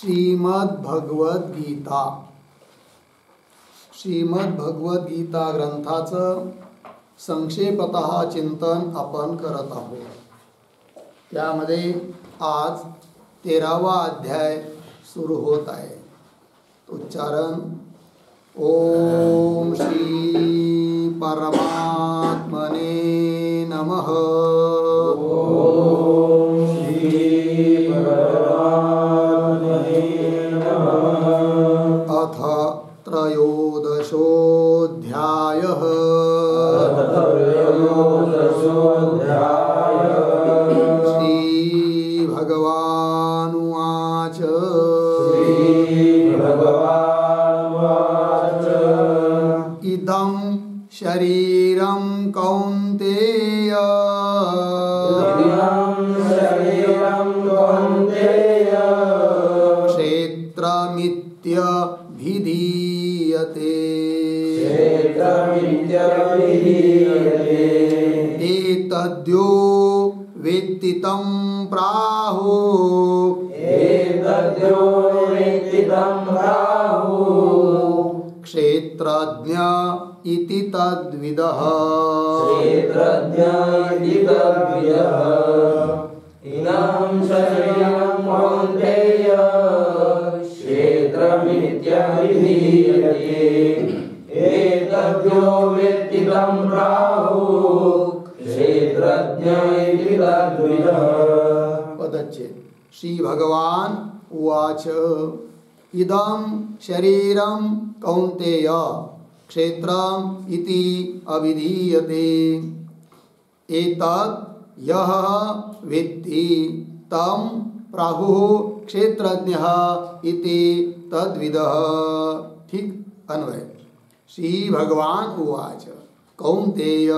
श्रीमद्भगवद्गीता श्रीमद्भगवद्गीता ग्रंथाचं संक्षेपतः चिंतन आपण करत आहोत। त्यामध्ये आज 13वा अध्याय सुरू होत आहे। उच्चारण ओम श्री परमात्मने नमः। ओम श्री परमात्मने नमः। अथ त्रयोदशोऽध्यायः। श्रीभगवानुवाच इदं शरीरं कौन्तेय क्षेत्रमित्यभिधीयते। एतद्यो वेत्ति तं प्राहुः क्षेत्रज्ञ इति तद्विदः। इदं शरीरं कौन्तेय क्षेत्रमित्यभिधीयते। एतद्यो वेत्ति तं प्राहुः क्षेत्रज्ञ इति तद्विदः। पदच्छेद। श्री भगवान उवाच इदं शरीरं कौन्तेय क्षेत्रम् इति अभिधीयते। एतत् यः वेत्ति तं प्राहुः क्षेत्रज्ञः इति तद्विदः। ठीक अन्वय। श्री भगवान उवाच कौन्तेय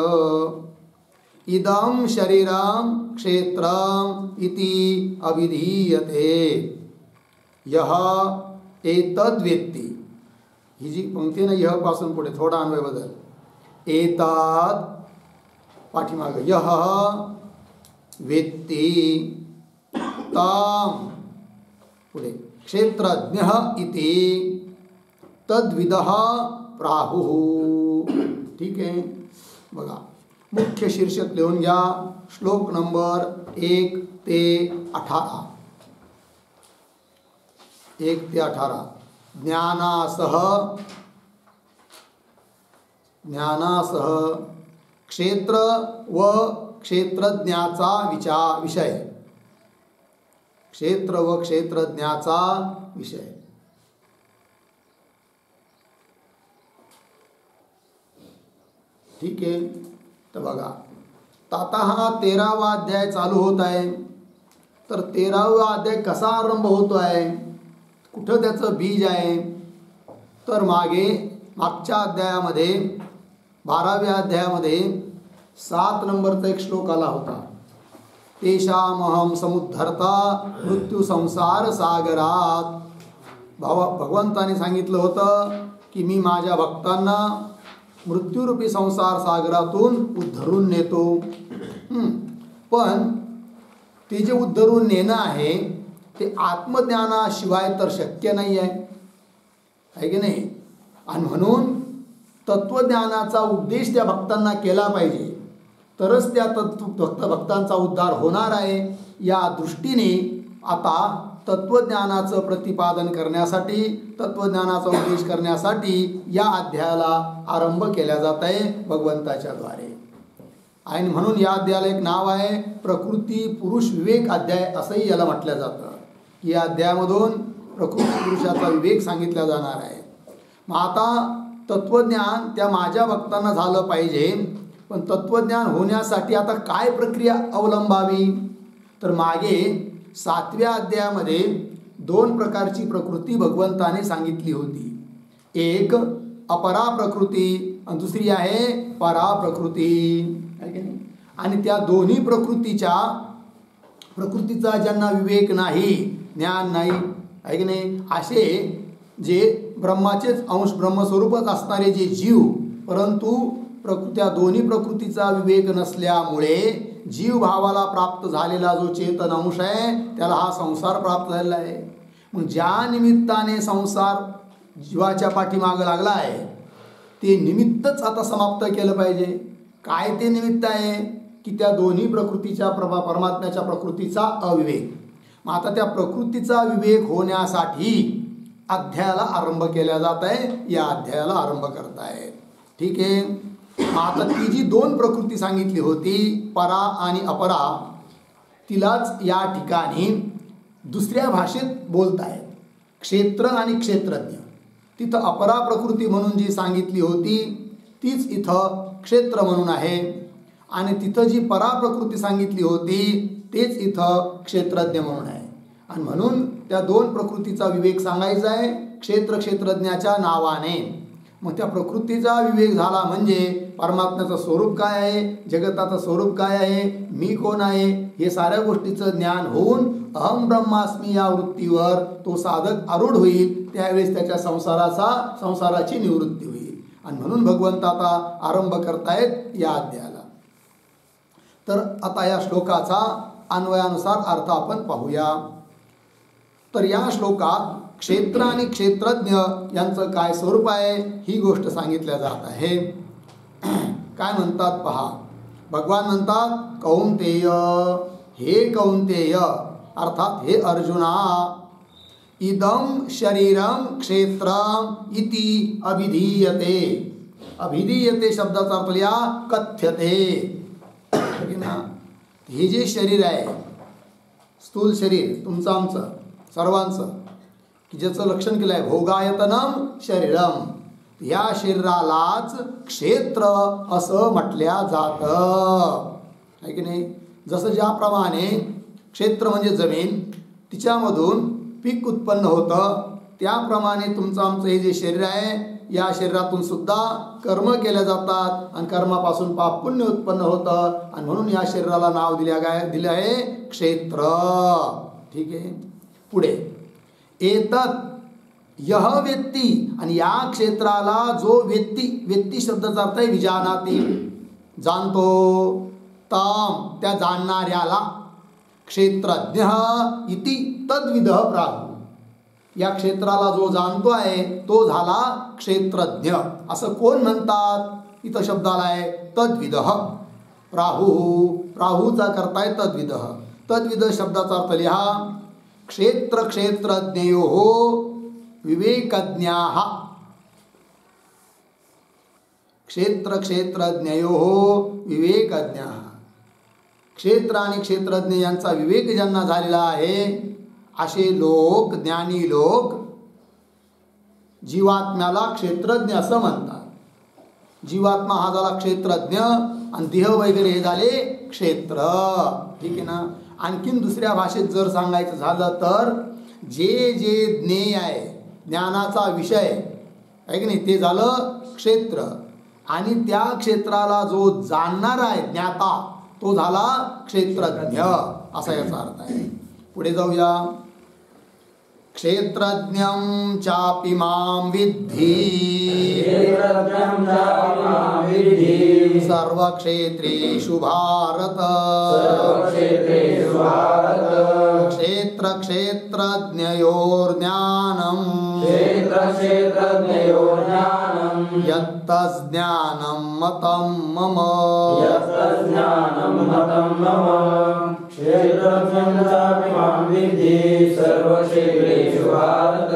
इदं शरीरं क्षेत्रम् इति अभिधीयते। यः एतद्वेत्ति, ही जी पंक्ती ना यह पासून पुढे थोडा अन्वय बदल। एतद् पाठीमाग यः वेत्ति तं पुढे क्षेत्रज्ञः इति तद्विदः प्राहुः। ठीक आहे बघा, मुख्य शीर्षक लिहून घ्या। श्लोक नंबर 1 ते 18। 1 ते 18। ज्ञानासह क्षेत्र व क्षेत्रज्ञाचा विषय। क्षेत्र व क्षेत्रज्ञाचा विषय। ठीक आहे, तर बघा आता हा 13वा अध्याय चालू होत आहे। तर 13वा अध्याय कसा आरंभ होतो आहे, कुठं त्याचं बीज आहे, तर मागच्या अध्यायामध्ये 12व्या अध्यायामध्ये 7 नंबरचा एक श्लोक आला होता। तेषामहं समुद्धर्ता मृत्यू संसार सागरात। भगवंताने सांगितलं होतं की मी माझ्या भक्तांना मृत्यूरूपी संसार सागरातून उद्धरून नेतो। पण ते जे उद्धरून नेणं आहे ते आत्मज्ञानाशिवाय तर शक्य नाही आहे की नाही। आणि म्हणून तत्वज्ञानाचा उपदेश त्या भक्तांना केला पाहिजे, तरच त्या भक्तांचा उद्धार होणार आहे। या दृष्टीने आता तत्वज्ञानाचं प्रतिपादन करण्यासाठी, तत्वज्ञानाचा उपदेश करण्यासाठी या अध्यायाला आरंभ केला जात आहे भगवंताच्या द्वारे। आणि म्हणून या अध्यायाला एक नाव आहे प्रकृती पुरुष विवेक अध्याय असंही याला म्हटलं जातं। या अध्यायामधून प्रकृती पुरुषाचा विवेक सांगितला जाणार आहे। मग आता तत्वज्ञान त्या माझ्या भक्तांना झालं पाहिजे, पण तत्वज्ञान होण्यासाठी आता काय प्रक्रिया अवलंबावी, तर मागे 7व्या अध्यायामध्ये 2 प्रकारची प्रकृती भगवंताने सांगितली होती। एक अपरा प्रकृती आणि दुसरी आहे परा प्रकृती, आहे की नाही। आणि त्या दोन्ही प्रकृतीचा ज्यांना विवेक नाही, ज्ञान नाही, आहे की नाही, असे जे ब्रह्माचेच अंश ब्रह्मस्वरूपच असणारे जे जीव, परंतु त्या दोन्ही प्रकृतीचा विवेक नसल्यामुळे जीव भावाला प्राप्त झालेला जो चेतन अंश आहे त्याला हा संसार प्राप्त झालेला आहे। मग ज्या निमित्ताने संसार जीवाच्या पाठीमागं लागला आहे ते निमित्तच आता समाप्त केलं पाहिजे. काय ते निमित्त आहे की त्या दोन्ही प्रकृतीच्या परमात्म्याच्या प्रकृतीचा अविवेक. मग आता त्या प्रकृतीचा विवेक होण्यासाठी अध्यायाला आरंभ केला जात आहे. या अध्यायाला आरंभ करताय. ठीक आहे. आता ती जी दोन प्रकृती सांगितली होती परा आणि अपरा तिलाच या ठिकाणी दुसऱ्या भाषेत बोलतायत. क्षेत्र आणि क्षेत्रज्ञ. तिथं अपरा प्रकृती म्हणून जी सांगितली होती तीच इथं क्षेत्र म्हणून आहे आणि तिथं जी परा प्रकृती सांगितली होती तेच इथं क्षेत्रज्ञ म्हणून आहे. आणि म्हणून त्या दोन प्रकृतीचा विवेक सांगायचा आहे क्षेत्र क्षेत्रज्ञाच्या नावाने. मग त्या प्रकृतीचा विवेक झाला म्हणजे परमात्म्याचं स्वरूप काय आहे, जगताचं स्वरूप काय आहे, मी कोण आहे, हे साऱ्या गोष्टीचं ज्ञान होऊन अहम ब्रह्मास्मी या वृत्तीवर तो साधक आरूढ होईल. त्यावेळेस त्याच्या संसाराची निवृत्ती होईल. आणि म्हणून भगवंत आता आरंभ करतायत या अध्यायाला. तर आता या श्लोकाचा अन्वयानुसार अर्थ आपण पाहूया. तर या श्लोकात क्षेत्र आणि क्षेत्रज्ञ यांचं काय स्वरूप आहे ही गोष्ट सांगितल्या जात आहे. काय म्हणतात पहा. भगवान म्हणतात कौंतेय, हे कौंतेय अर्थात हे अर्जुना, इदम शरीरम क्षेत्रम इति अभिधीयते. अभिधीयते शब्दाचा अर्थ लिहा कथ्यते. हे जे शरीर आहे स्थूल शरीर तुमचं आमचं सर्वांचं की ज्याचं लक्षण केलं आहे भोगायतनम शरीरम, या शरीरालाच क्षेत्र असं म्हटल्या जातं आहे की नाही. जसं ज्याप्रमाणे क्षेत्र म्हणजे जमीन तिच्यामधून पीक उत्पन्न होतं त्याप्रमाणे तुमचं आमचं हे जे शरीर आहे या शरीरातून सुद्धा कर्म केल्या जातात आणि कर्मापासून पाप पुण्य उत्पन्न होतं आणि म्हणून या शरीराला नाव दिलं आहे क्षेत्र. ठीक आहे. पुढे एतत् यह व्यक्ती, आणि या क्षेत्राला जो व्यक्ती शब्दाचा अर्थ आहे विजानाती, जाणतो, ताम त्या जाणणाऱ्याला, क्षेत्रज्ञ इति तद्विद प्राहु, या क्षेत्राला जो जाणतो आहे तो झाला क्षेत्रज्ञ असं कोण म्हणतात. इथं शब्दाला आहे तद्विद. प्राहूचा करताय तद्विद. तद्विद शब्दाचा अर्थ लिहा क्षेत्र क्षेत्रज्ञयोः विवेकज्ञाः. क्षेत्र क्षेत्रज्ञयोः विवेकज्ञाः. क्षेत्र आणि क्षेत्रज्ञ यांचा विवेक ज्यांना झालेला आहे असे लोक, ज्ञानी लोक जीवात्म्याला क्षेत्रज्ञ असं म्हणतात. जीवात्मा हा झाला क्षेत्रज्ञ आणि देह वगैरे हे झाले क्षेत्र. ठीक आहे ना. आणखीन दुसऱ्या भाषेत जर सांगायचं झालं तर जे जे ज्ञेय आहे, ज्ञानाचा विषय आहे की नाही, ते झालं क्षेत्र आणि त्या क्षेत्राला जो जाणणारा आहे ज्ञाता तो झाला क्षेत्रज्ञ असा याचा अर्थ आहे. पुढे जाऊया. क्षेत्रज्ञं चापि मां विद्धि सर्वक्षेत्रेषु भारत. क्षेत्र क्षेत्रज्ञयोर्ज्ञानं यत्तज्ज्ञानं मतं मम. क्षेत्रज्ञं चापि मां विद्धि सर्वक्षेत्रेषु भारत.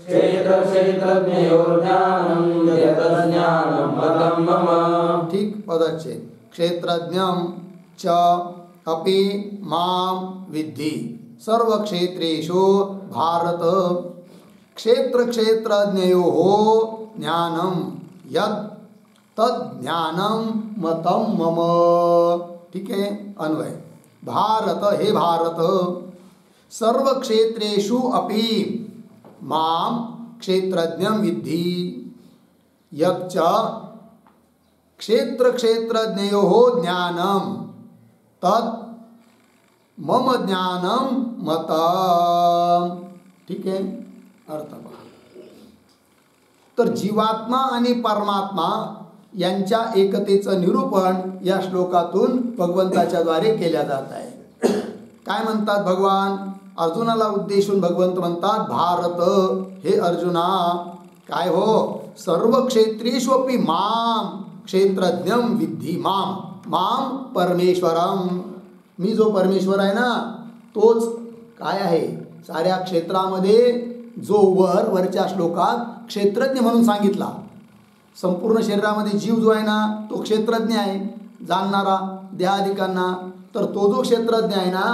क्षेत्र क्षेत्रज्ञयोर्ज्ञानं यत्तज्ज्ञानं मतं मम. ठीक पदच्छेद. क्षेत्रज्ञं च अपि मां विद्धि सर्वक्षेत्रेषु भारत. क्षेत्र क्षेत्रज्ञयोः ज्ञानं यत् तज्ज्ञानं मतं मम. ठीक है. अन्वय. भारत, हे भारत, सर्व क्षेत्रेषु अपि मां क्षेत्रज्ञं विद्धि यच्च क्षेत्र क्षेत्रज्ञयोः ज्ञानं तत् मम ज्ञानं मतं. ठीक आहे. अर्थ पहा. तर जीवात्मा आणि परमात्मा यांच्या एकतेचं निरूपण या श्लोकातून भगवंताच्या द्वारे केल्या जात आहे. काय म्हणतात भगवान. अर्जुनाला उद्देशून भगवंत म्हणतात, भारत हे अर्जुना, काय हो, सर्व क्षेत्रेष्वपि माम क्षेत्रज्ञम विद्धी माम माम परमेश्वरम. मी जो परमेश्वर आहे ना, तोच काय आहे, साऱ्या क्षेत्रामध्ये जो वरच्या श्लोकात क्षेत्रज्ञ म्हणून सांगितला. संपूर्ण शरीरामध्ये जीव जो आहे ना, तो क्षेत्रज्ञ आहे, जाणणारा देहादिकांना. तर तो जो क्षेत्रज्ञ आहे ना,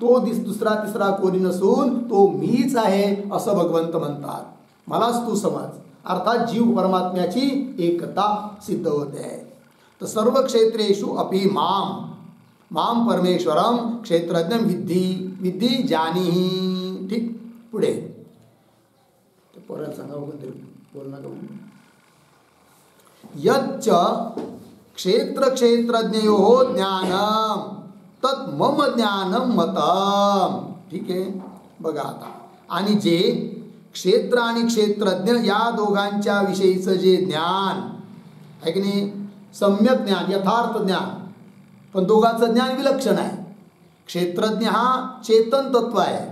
तो दुसरा तिसरा कोणी नसून तो मीच आहे असं भगवंत म्हणतात. मलाच तू समज. अर्थात जीव परमात्म्याची एकता सिद्ध होते आहे. तर सर्व क्षेत्रेषु अपि माम माम परमेश्वरम क्षेत्रज्ञ विद्धी विद्धी जानीहि. ठीक, पुढे पोराला सांगा वगैरे बोल नका. यच्च क्षेत्र क्षेत्रज्ञयो ज्ञानम तत् मम ज्ञानम मतम. ठीक आहे, बघा आता. आणि जे क्षेत्र आणि क्षेत्रज्ञ या दोघांच्या विषयीचं जे ज्ञान आहे की नाही, सम्यक ज्ञान, यथार्थ ज्ञान, पण दोघांचं ज्ञान विलक्षण आहे. क्षेत्रज्ञ हा चेतन तत्व आहे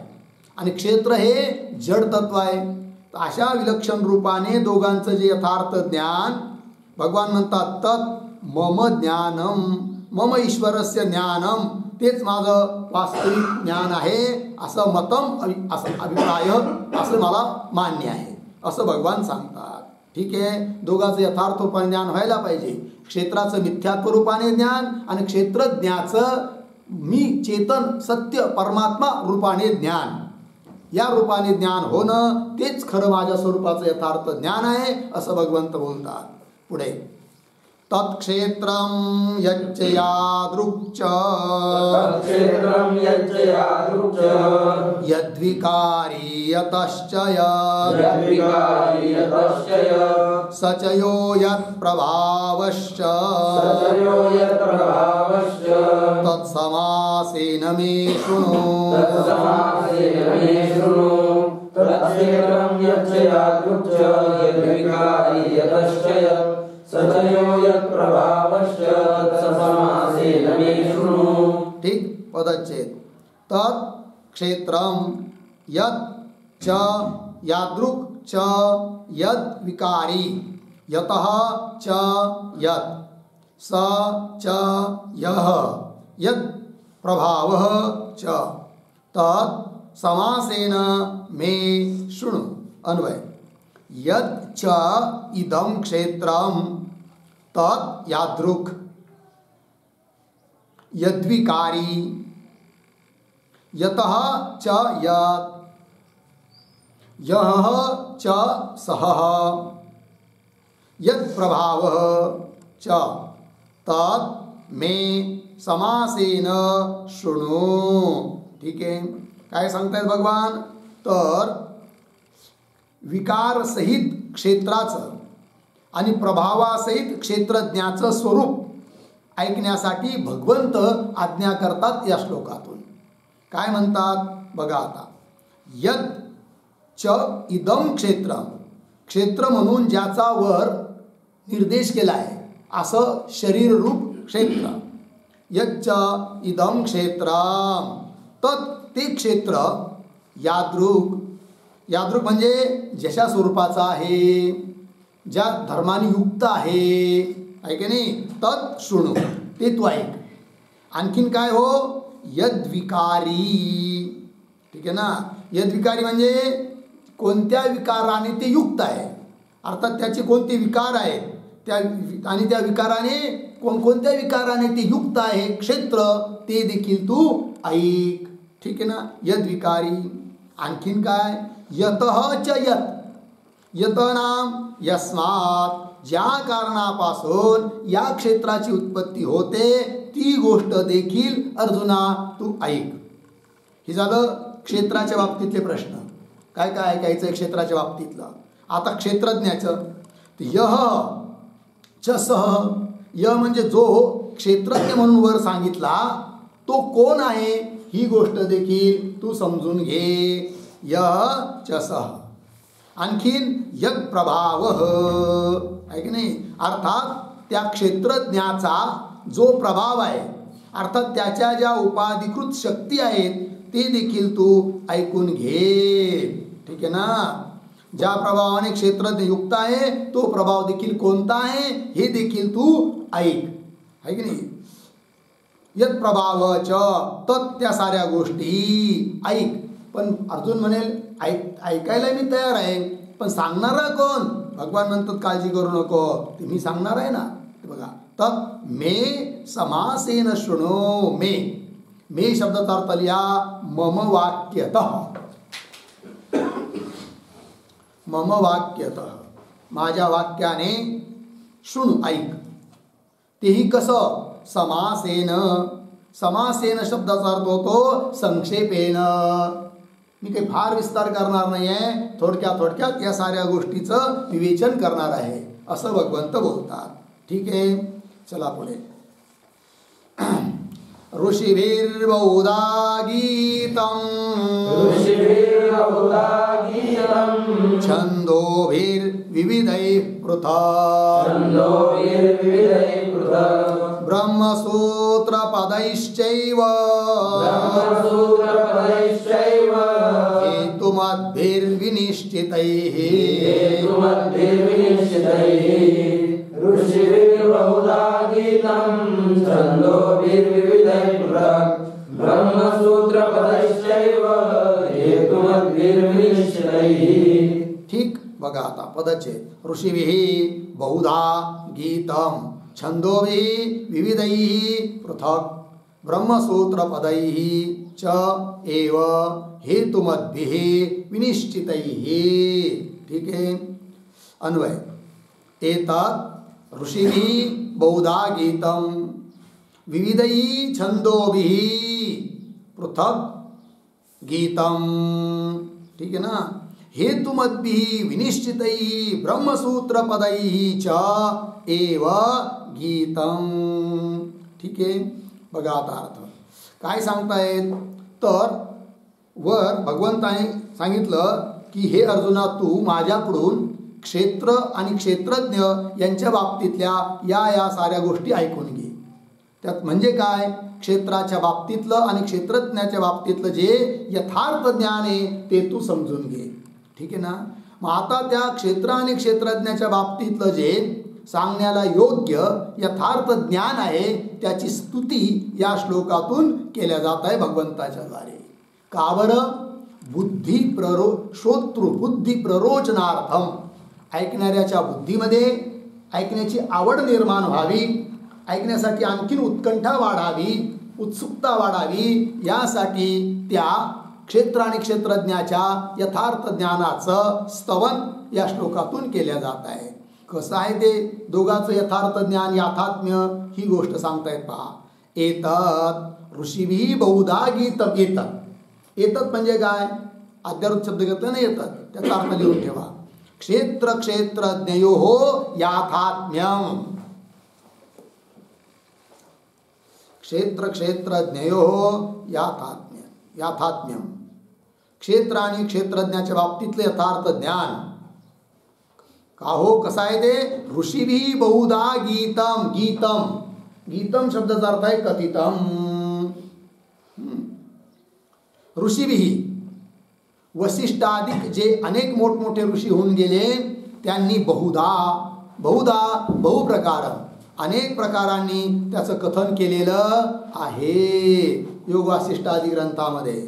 आणि क्षेत्र हे जड तत्व आहे. अशा विलक्षण रूपाने दोघांचं जे यथार्थ ज्ञान भगवान म्हणतात, तत् मम ज्ञानम, मम ईश्वरस्य ज्ञानम, तेच माझं वास्तविक ज्ञान आहे असं मतम, असं अभिप्राय, असं मला मान्य आहे असं भगवान सांगतात. ठीक आहे, दोघांचं यथार्थ रूपाने ज्ञान व्हायला पाहिजे. क्षेत्राचं मिथ्यात्व रूपाने ज्ञान आणि क्षेत्रज्ञाचं मी चेतन सत्य परमात्मा रूपाने ज्ञान, या रूपाने ज्ञान होणं तेच खरं माझ्या स्वरूपाचं यथार्थ ज्ञान आहे असं भगवंत बोलतात. पुढे तत्क्षेत्रम यच्च यादृक् च यद्विकारी यतश्च स च यो यत्प्रभावश्च तत्समासेन मे शृणु. ठीक, पदच्छेद. तत् क्षेत्रम यत् च यादृक् च यद् विकारी यतः च यत् स च यः यत् प्रभावः च तत् समासेन मे शृणु. अन्वय. यत् च इदं क्षेत्रम तत् यादृक् यद्विकारी यतः च यत् यः च सः यत् प्रभावः च तत् मे समासेन शृणु. ठीक आहे, काय सांगतायत भगवान, तर विकारसहित क्षेत्राचं आणि प्रभावासहित क्षेत्रज्ञाचं स्वरूप ऐकण्यासाठी भगवंत आज्ञा करतात या श्लोकातून. काय म्हणतात बघा आता. यत् च इदं क्षेत्रम, क्षेत्र म्हणून ज्याचा वर निर्देश केला आहे असं शरीररूप क्षेत्र. यच्च इदं क्षेत्रम तत्, ते क्षेत्र यादृक्, यादृक् म्हणजे जशा स्वरूपाचा आहे, ज्या धर्माने युक्त आहे, ऐक नाही, तत् शृणु, ते तू ऐक. आणखीन काय हो, यद्विकारी. ठीक आहे ना, यद्विकारी म्हणजे कोणत्या विकाराने ते युक्त आहे, अर्थात त्याचे कोणते विकार आहेत त्या, आणि त्या विकाराने कोणकोणत्या विकाराने ते युक्त आहे क्षेत्र, ते देखील तू ऐक. ठीक आहे ना, यद्विकारी. आणखीन काय, यतः च यत्, यत नाम यस्मात्, ज्या कारणापासून या क्षेत्राची उत्पत्ती होते ती गोष्ट देखील अर्जुना तू ऐक. हे झालं क्षेत्राच्या बाबतीतले प्रश्न. काय काय ऐकायचं आहे क्षेत्राच्या बाबतीतलं. आता क्षेत्रज्ञाचं. यह च सह, य म्हणजे जो क्षेत्रज्ञ म्हणून वर सांगितला तो कोण आहे ही गोष्ट देखील तू समजून घे. यह च सह. आणखीन यत् प्रभावः, आहे की नाही, अर्थात त्या क्षेत्रज्ञाचा जो प्रभाव आहे, अर्थात त्याच्या ज्या उपाधिकृत शक्ती आहेत ते देखील तू ऐकून घे. ठीक आहे ना. ज्या प्रभावाने क्षेत्रज्ञ युक्त आहे तो प्रभाव देखील कोणता आहे हे देखील तू ऐक. आहे की नाही. यत प्रभावच तत् त्या साऱ्या गोष्टी ऐक. पण अर्जुन म्हणेल ऐकायला मी तयार आहे, पण सांगणारा कोण? भगवान म्हणतात काळजी करू नको, ते मी सांगणार आहे ना. बघा, तत् मे समासेन शृणो. मे शब्दाचा अर्थ लिहा मम वाक्यतः. मम वाक्यतः, माझ्या वाक्याने शृणू, ऐक. तेही कसं? समासेन. समासेन शब्दाचा अर्थ होतो संक्षेपेन. मी काही फार विस्तार करणार नाही आहे, थोडक्यात या साऱ्या गोष्टीचं विवेचन करणार आहे असं भगवंत बोलतात. ठीक आहे, चला पुढे. ऋषिभिर्बहुधा गीतम् छन्दोभिर्विविधैः पृथक् ब्रह्मसूत्रपदैश्चैव हेतुमद्भिर्विनिश्चितैः. ऋषिभिर्बहुधा गीतं छन्दोभिर्विविधैः पृथक् ब्रह्मसूत्रपदैश्चैव हेतुमद्भिर्विनिश्चितैः. ठीक. बघा आता पदचे. ऋषिभिः बहुधा गीतं छन्दोभिः विविधैः पृथक् ब्रह्मसूत्रपदैः च एव हेतुमद्भिः विनिश्चितैः. ठीक है. अन्वय. एतत् ऋषिभिः बहुधा गीतं विविधैः छन्दोभिः पृथक् गीतं. ठीक है ना. हेतुमद्भिः विनिश्चितैः ब्रह्मसूत्रपदैः च एव गीतं. ठीक आहे. बघा आता अर्थ काय सांगतायत. तर वर भगवंताने सांगितलं की हे अर्जुना, तू माझ्याकडून क्षेत्र आणि क्षेत्रज्ञ यांच्या बाबतीतल्या या साऱ्या गोष्टी ऐकून घे. त्यात म्हणजे काय? क्षेत्राच्या बाबतीतलं आणि क्षेत्रज्ञाच्या बाबतीतलं जे यथार्थ ज्ञान आहे ते तू समजून घे. ठीक आहे ना. मग आता त्या क्षेत्र आणि क्षेत्रज्ञाच्या बाबतीतलं जे सांगण्याला योग्य यथार्थ ज्ञान आहे त्याची स्तुती या श्लोकातून केल्या जात आहे भगवंताच्या द्वारे. का बरं? श्रोतृ बुद्धी प्ररोचनार्थम. ऐकणाऱ्याच्या बुद्धीमध्ये ऐकण्याची आवड निर्माण व्हावी, ऐकण्यासाठी आणखीन उत्कंठा वाढावी, उत्सुकता वाढावी, यासाठी त्या क्षेत्र आणि क्षेत्रज्ञाच्या यथार्थ ज्ञानाचं स्तवन या श्लोकातून केल्या जात आहे. कसं आहे ते दोघांचं यथार्थ ज्ञान याथात्म्य ही गोष्ट सांगतायत पहा. एतत् ऋषिभिः बहुधा गीतं. एतत् म्हणजे काय? अध्यारोप शब्द घेतला ना येतात, त्याचा अर्थ लिहून ठेवा. क्षेत्र क्षेत्रज्ञयोः याथात्म्यम. क्षेत्र क्षेत्रज्ञयोः याथात्म्यम. क्षेत्र आणि क्षेत्रज्ञाच्या बाबतीतले यथार्थ ज्ञान का हो? कसं आहे ते? ऋषिभिः बहुधा गीतं. गीतं शब्दाचा अर्थ आहे कथितं. ऋषिभिः वसिष्ठादिक जे अनेक मोठमोठे ऋषी होऊन गेले त्यांनी बहुप्रकार अनेक प्रकारांनी त्याचं कथन केलेलं आहे योग वासिष्ठादी ग्रंथामध्ये.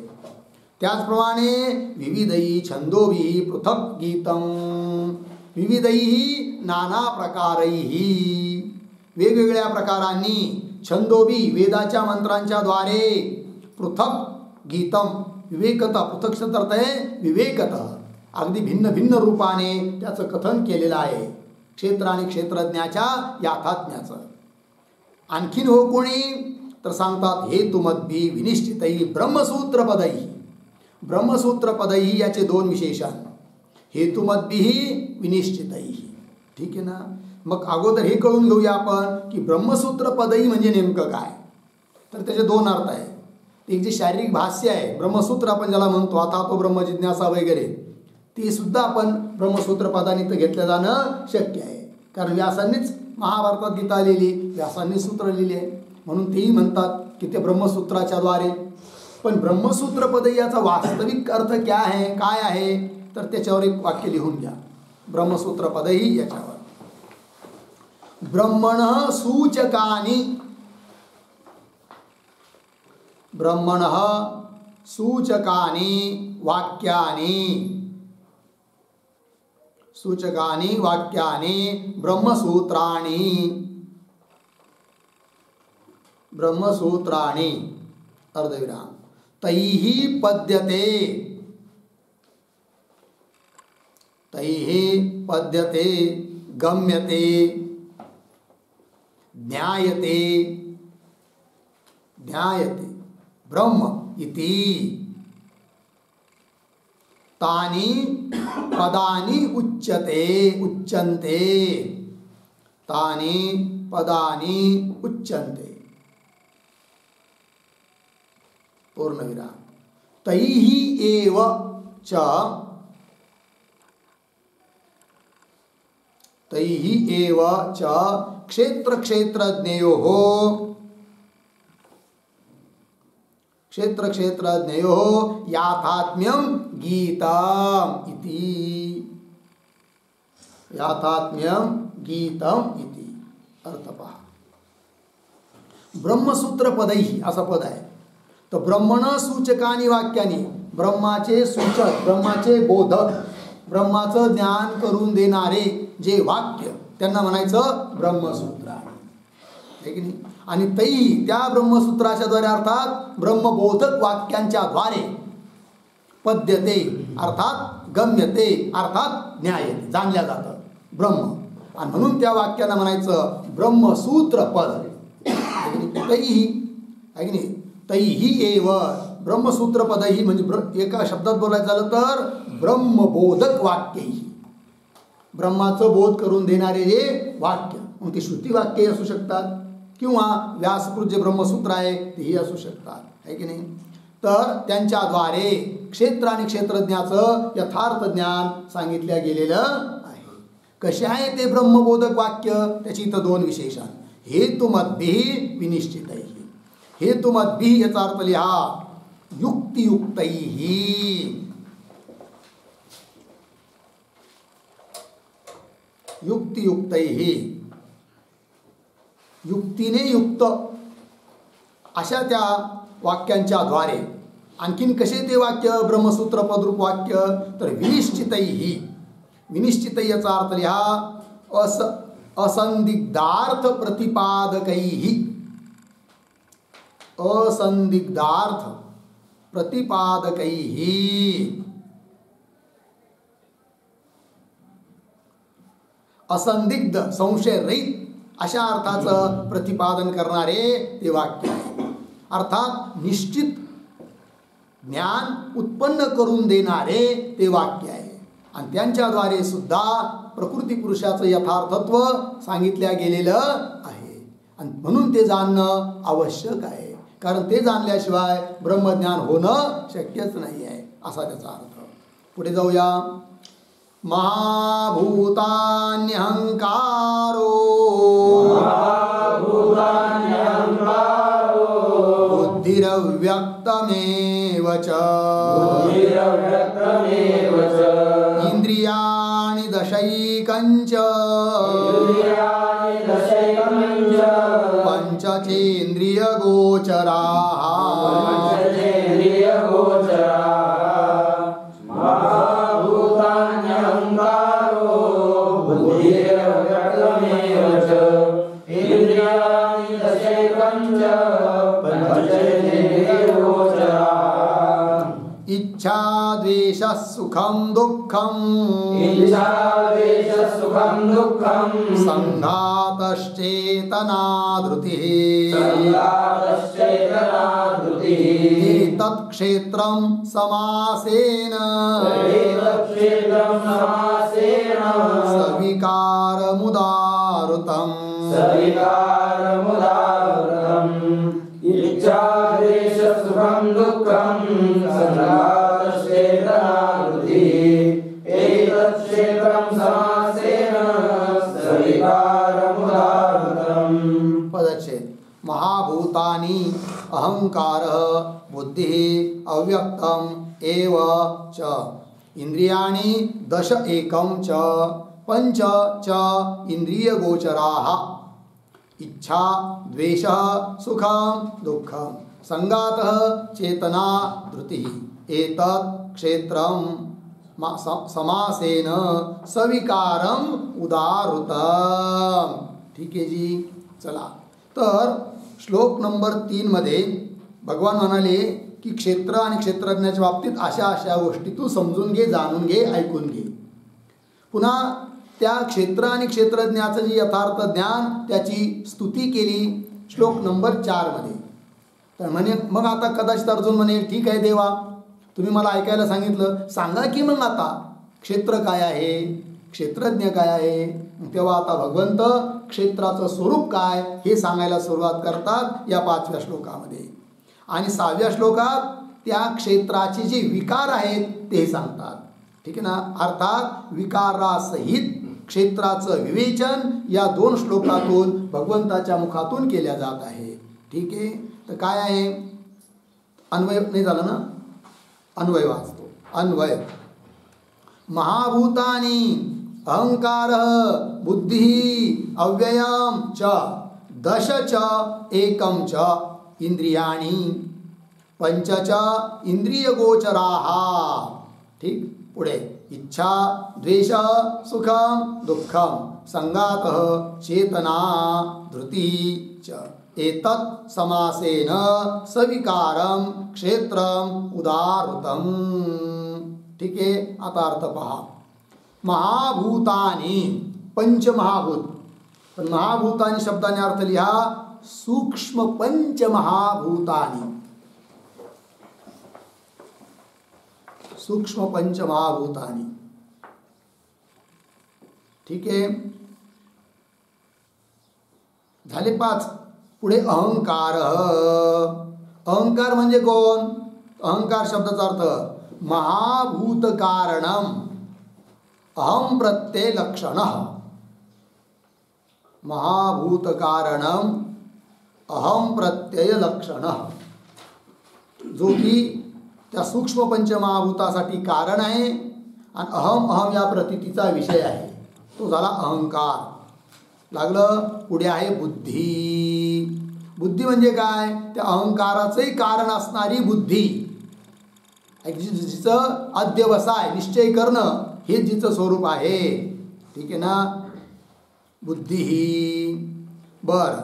त्याचप्रमाणे विविधैः छन्दोभिः पृथक् गीतं. विविधैः नाना प्रकारैः वेगवेगळ्या प्रकारांनी छंदोभी वेदाच्या मंत्रांच्या द्वारे पृथक् गीतं विवेकतः. पृथक शब्द अर्थ आहे विवेकतः. अगदी भिन्न भिन्न रूपाने त्याचं कथन केलेलं आहे क्षेत्र आणि क्षेत्रज्ञाच्या याथात्म्याचं. आणखीन हो कोणी तर सांगतात हेतुमद्भिः विनिश्चितैः ब्रह्मसूत्रपदैः. ब्रह्मसूत्रपदैः याचे दोन विशेषण. हेतुमद्भिः विनिश्चितैः. ठीक आहे ना. मग अगोदर हे कळून घेऊया आपण की ब्रह्मसूत्रपदैः म्हणजे नेमकं काय. तर त्याचे दोन अर्थ आहेत. एक जे शारीरिक भाष्य आहे ब्रह्मसूत्र आपण ज्याला म्हणतो आता तो ब्रह्मजिज्ञासा वगैरे, ती सुद्धा आपण ब्रह्मसूत्र पदाने तर घेतलं जाणं शक्य आहे. कारण व्यासांनीच महाभारतात गीता लिहिली, व्यासांनी सूत्र लिहिले, म्हणून तेही म्हणतात की ते ब्रह्मसूत्राच्या द्वारे. पण ब्रह्मसूत्र पद याचा वास्तविक अर्थ काय आहे तर त्याच्यावर एक वाक्य लिहून घ्या. ब्रह्मसूत्र पदही याच्यावर. ब्रह्मणः सूचकानि, ब्रह्मणः सूचकानि वाक्यानि, सूचकानि वाक्यानि ब्रह्मसूत्राणि, ब्रह्मसूत्राणि अर्धविराम. तैः पद्यते, तैः पद्यते गम्यते ज्ञायते, ज्ञायते ब्रह्म इति. तानि पदानि उच्यते, उच्यन्ते, तानि पदानि उच्यन्ते. पूर्णविराम. तैः एव च, तैः एव च क्षेत्र क्षेत्रज्ञयोः, क्षेत्र क्षेत्रज्ञयोः याथात्म्यं गीतम् इति, याथात्म्यं गीतम् इति. अर्थ पहा. ब्रह्मसूत्र पदैहि असं पद आहे. तर ब्रह्मण सूचकानी वाक्यानी, ब्रह्माचे सूचक, ब्रह्माचे बोधक, ब्रह्माचं ज्ञान करून देणारे जे वाक्य त्यांना म्हणायचं ब्रह्मसूत्र आहे की नाही. आणि तैही त्या ब्रह्मसूत्राच्या द्वारे अर्थात ब्रह्मबोधक वाक्यांच्या द्वारे पद्यते अर्थात गम्यते अर्थात न्यायते, जाणल्या जातं ब्रह्म. आणि म्हणून त्या वाक्याला म्हणायचं ब्रह्मसूत्र पद. तैही आहे की नाही. तैही एव ब्रह्मसूत्र पदही म्हणजे एका शब्दात बोलायचं झालं तर ब्रह्मबोधक वाक्यही, ब्रह्माचं बोध करून देणारे जे वाक्य, मग ते श्रुती वाक्य असू शकतात किंवा व्यासकृत जे ब्रह्मसूत्र आहे तेही असू शकतात आहे की नाही. तर त्यांच्याद्वारे क्षेत्र आणि क्षेत्रज्ञाचं यथार्थ ज्ञान सांगितल्या गेलेलं आहे. कसे आहे ते ब्रह्मबोधक वाक्य, त्याची इथं दोन विशेषण. हेतुमद्भिः विनिश्चितैः, हेतुमद्भिः याचा अर्थ लिहा युक्तियुक्तैः, युक्तियुक्तैः, युक्तीने युक्त अशा त्या वाक्यांच्या द्वारे. आणखीन कसे ते वाक्य ब्रह्मसूत्र पदरूप वाक्य तर विनिश्चितैः, विनिश्चितैः याचा अर्थ लिहा असंदिग्धार्थ प्रतिपादकैः, असंदिग्धार्थ प्रतिपादकैः, असंदिग्ध संशयरहित अशा अर्थाचं प्रतिपादन करणारे ते वाक्य आहे. अर्थात निश्चित ज्ञान उत्पन्न करून देणारे ते वाक्य आहे. आणि त्यांच्याद्वारे सुद्धा प्रकृती पुरुषाचं यथार्थत्व सांगितल्या गेलेलं आहे. आणि म्हणून ते जाणणं आवश्यक आहे, कारण ते जाणल्याशिवाय ब्रह्मज्ञान होणं शक्यच नाही आहे असा त्याचा अर्थ. पुढे जाऊया. महाभूतान्यहंकारो बुद्धिरव्यक्तमेव च इंद्रियाणि दशैकञ्च पंचचेन्द्रियगोचराः. इच्छा द्वेष सुखम दुःखम, संघातश्चेतना धृतिः, तत्क्षेत्रं समासेन सविकारमुदाहृतम्. इच्छा द्वेष सुखं दुःखं संघातश्चेतनाधृतिः एतत् क्षेत्रं समासेन सविकारमुदाहृतम्. पदच्छेद. महाभूतानि अहंकारः बुद्धिः अव्यक्तम् एव च इंद्रियाणि दश एकं च पंच च इंद्रियगोचराः इच्छा द्वेषः सुखं दुःखं संगातः चेतना धृतिः एतत् क्षेत्रं समासेन सविकारम उदाहृतम. ठीक आहे जी. चला तर श्लोक नंबर 3 मध्ये भगवान म्हणाले की क्षेत्र आणि क्षेत्रज्ञाच्या बाबतीत अशा अशा गोष्टी तू समजून घे, जाणून घे, ऐकून घे. पुन्हा त्या क्षेत्र आणि क्षेत्रज्ञाचं जे यथार्थ ज्ञान त्याची स्तुती केली श्लोक नंबर 4 मध्ये. तर म्हणे मग आता कदाचित अर्जुन म्हणे ठीक आहे देवा, तुम्ही मला ऐकायला सांगितलं, सांगा की मग आता क्षेत्र काय आहे, क्षेत्रज्ञ काय आहे. तेव्हा आता भगवंत क्षेत्राचं स्वरूप काय हे सांगायला सुरुवात करतात या 5व्या श्लोकामध्ये. आणि 6व्या श्लोकात त्या क्षेत्राचे जे विकार आहेत ते सांगतात. ठीक आहे ना. अर्थात विकारासहित क्षेत्राचं विवेचन या 2 श्लोकातून भगवंताच्या मुखातून केल्या जात आहे. ठीक आहे. तर काय आहे, अन्वय नाही झालं ना, अन्वय वाचतो. अन्वय महाभूतानि अहंकारः बुद्धिः अव्ययम च दश च एकं च इंद्रियाणि पंच च इंद्रियगोचराः. ठीक. पुढे इच्छा द्वेषः सुखं दुःखं संगातः चेतना धृतिः च एतत् समासेन सविकारम क्षेत्रम उदाहृतम. ठीक आहे. आता अर्थ पहा. महाभूतानि पंचमहाभूत, पण महाभूतानि शब्दाने अर्थ लिहा सूक्ष्म पंचमहाभूतानि. सूक्ष्म पंचमहाभूतानि. ठीक आहे. झाले 5. पुढे अहंकार. अहंकार म्हणजे कोण. अहंकार शब्दाचा अर्थ महाभूत कारणम अहम प्रत्यय लक्षण. महाभूत कारणम अहम प्रत्यय लक्षण, जो की त्या सूक्ष्म पंचमहाभूतासाठी कारण आहे आणि अहम अहम या प्रतीतीचा विषय आहे, तो झाला अहंकार. लागलं. पुढे आहे बुद्धी. बुद्धी म्हणजे काय, त्या अहंकाराचंही कारण असणारी बुद्धी, जिचं अध्यवसाय निश्चय करणं हे जिचं स्वरूप आहे. ठीक आहे ना. बुद्धी ही. बर.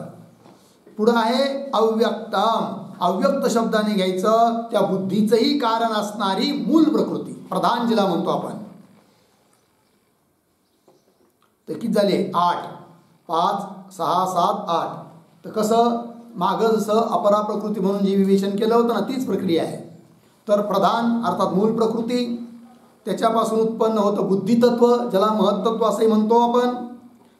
पुढं आहे अव्यक्तम. अव्यक्त शब्दाने घ्यायचं त्या बुद्धीचंही कारण असणारी मूल प्रकृती, प्रधान जिला म्हणतो आपण. तर किती झाले 8. 5 6 7 8. तर कसं मागं जसं अपरा प्रकृती म्हणून जे विवेचन केलं होतं ना तीच प्रक्रिया आहे. तर प्रधान अर्थात मूल प्रकृती, त्याच्यापासून उत्पन्न होतं बुद्धितत्व ज्याला महत्त्व असंही म्हणतो आपण.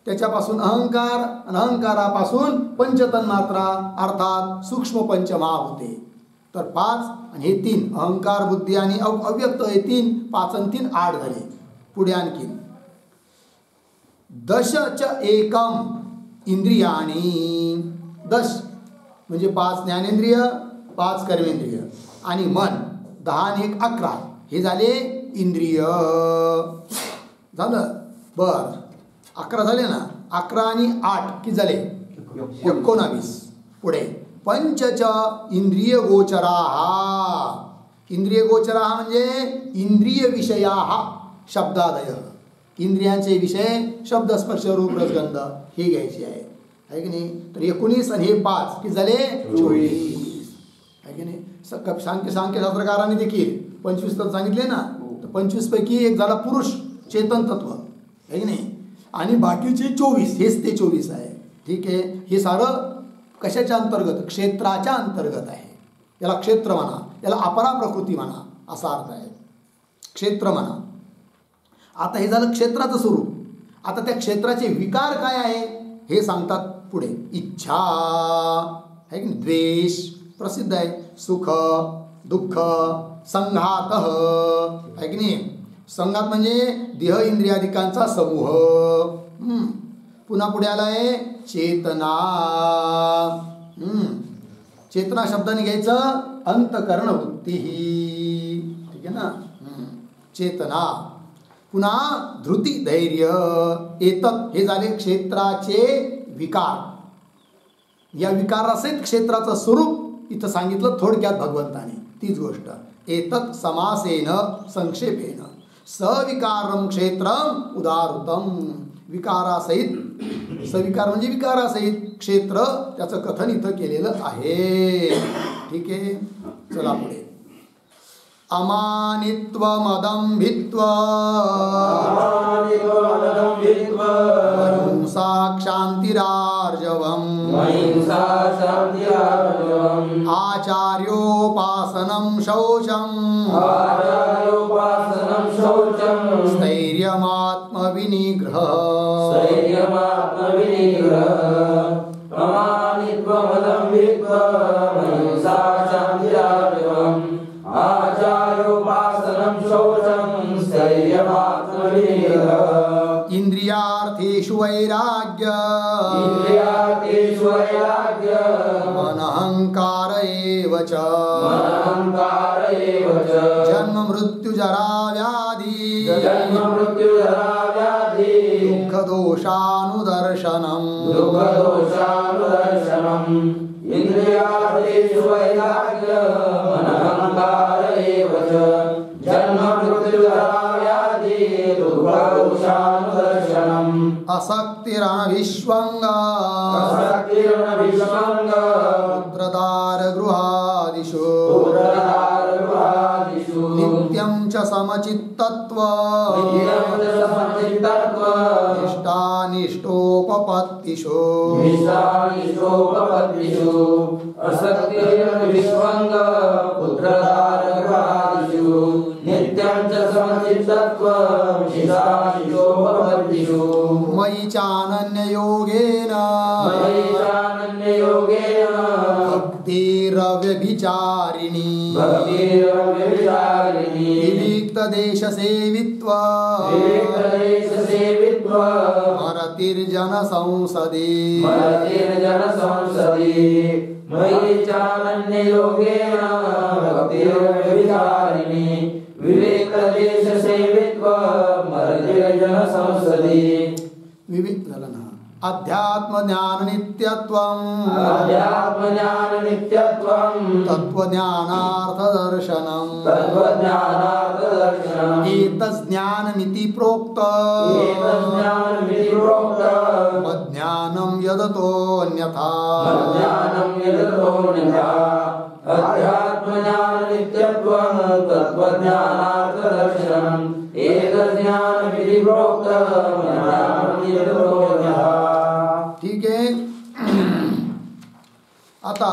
त्याच्यापासून अहंकार आणि अहंकारापासून पंचतन्मात्रा अर्थात सूक्ष्म पंचमहाभूते. तर 5 आणि हे 3 अहंकार बुद्धी आणि अव्यक्त हे 3 5 आणि 3 8 झाले. पुढे आणखी दश च एकम इंद्रियाणी. दश म्हणजे 5 ज्ञानेंद्रिय 5 कर्मेंद्रिय आणि मन 10 आणि 1 11 हे झाले इंद्रिय. झालं. बर 11 झाले ना. 11 आणि 8 किती झाले 19. पुढे पंचच इंद्रिय गोचराः. इंद्रिय गोचराः म्हणजे इंद्रिय विषयाः शब्दादय. इंद्रियांचे विषय शब्द स्पर्श रूप रसगंध हे घ्यायचे आहे की नाही. तर 19 आणि हे 5 किती झाले 24 आहे की नाही. सांख्यशास्त्रकारांनी देखील 25 तत्व सांगितले ना. तर 25 पैकी एक झाला पुरुष चेतन तत्व आहे की नाही, आणि बाकीचे 24 हेच ते 24 आहे. ठीक आहे. हे सारं कशाच्या अंतर्गत, क्षेत्राच्या अंतर्गत आहे. याला क्षेत्र म्हणा, याला अपरा प्रकृती म्हणा असा अर्थ आहे. क्षेत्र म्हणा. आता हे झालं क्षेत्राचं स्वरूप. आता त्या क्षेत्राचे विकार काय आहे हे सांगतात पुढे. इच्छा आहे की द्वेष प्रसिद्ध आहे, सुख दुःख, संघात आहे की नाही. संघात म्हणजे देह इंद्रियादिकांचा समूह. पुन्हा पुढे आला आहे चेतना. चेतना शब्दाने घ्यायचं अंतकरण वृत्ती ही, ठीक आहे ना. चेतना. पुन्हा धृती धैर्य एतत् हे झाले क्षेत्राचे विकार. या विकारासहित क्षेत्राचं स्वरूप इथं सांगितलं थोडक्यात भगवंताने. तीच गोष्ट एतत् समासेन संक्षेपेन सविकारम क्षेत्रम उदाहृतम. विकारासहित, सविकार म्हणजे विकारासहित क्षेत्र, त्याचं कथन इथं केलेलं आहे. ठीक आहे. चला पुढे. अमानित्वमदम्भित्व अहिंसा क्षान्तिरार्जवम् आचार्योपासनं शौचम् स्थैर्यमात्मविनिग्रहः इंद्रियार्थेषु वैराग्य अनहंकार एव च जन्म मृत्यु जरा व्याधि दुःख दोषानुदर्शनम् इंद्रियार्थेषु वैराग्य अनहंकार एव च जन्म मृत्यु जरा व्याधि दुःख दोषानुदर्शनम् असक्तिरनभिष्वङ्ग पुत्रदारगृहादिषु नित्यं च समचित्तत्वम् इष्टानिष्टोपपत्तिषु असक्तिरनभिष्वङ्ग पुत्रदारगृहादिषु नित्यं च समचित्तत्वम् इष्टानिष्टोपपत्तिषु मयि चानन्ययोगेन भक्तिरव्यभिचारिणी विविक्तदेशसेवित्वा मरतिर्जनसंसदि मयि चानन्ययोगेन भक्तिरव्यभिचारिणी विवेकदेशसेवित्वा मरतिर्जनसंसदि. विवेक झाला ना. अध्यात्म ज्ञान नित्यत्वम् तत्त्वज्ञानार्थ दर्शनम् एतज्ज्ञानमिति प्रोक्त मज्ञानं यदतोऽन्यथा अध्यात्मज्ञान नित्यत्वं तत्त्वज्ञानार्थ दर्शनम् एतज्ज्ञानमिति प्रोक्तं ज्ञानं यदतोऽन्यथा. ठीक आहे. आता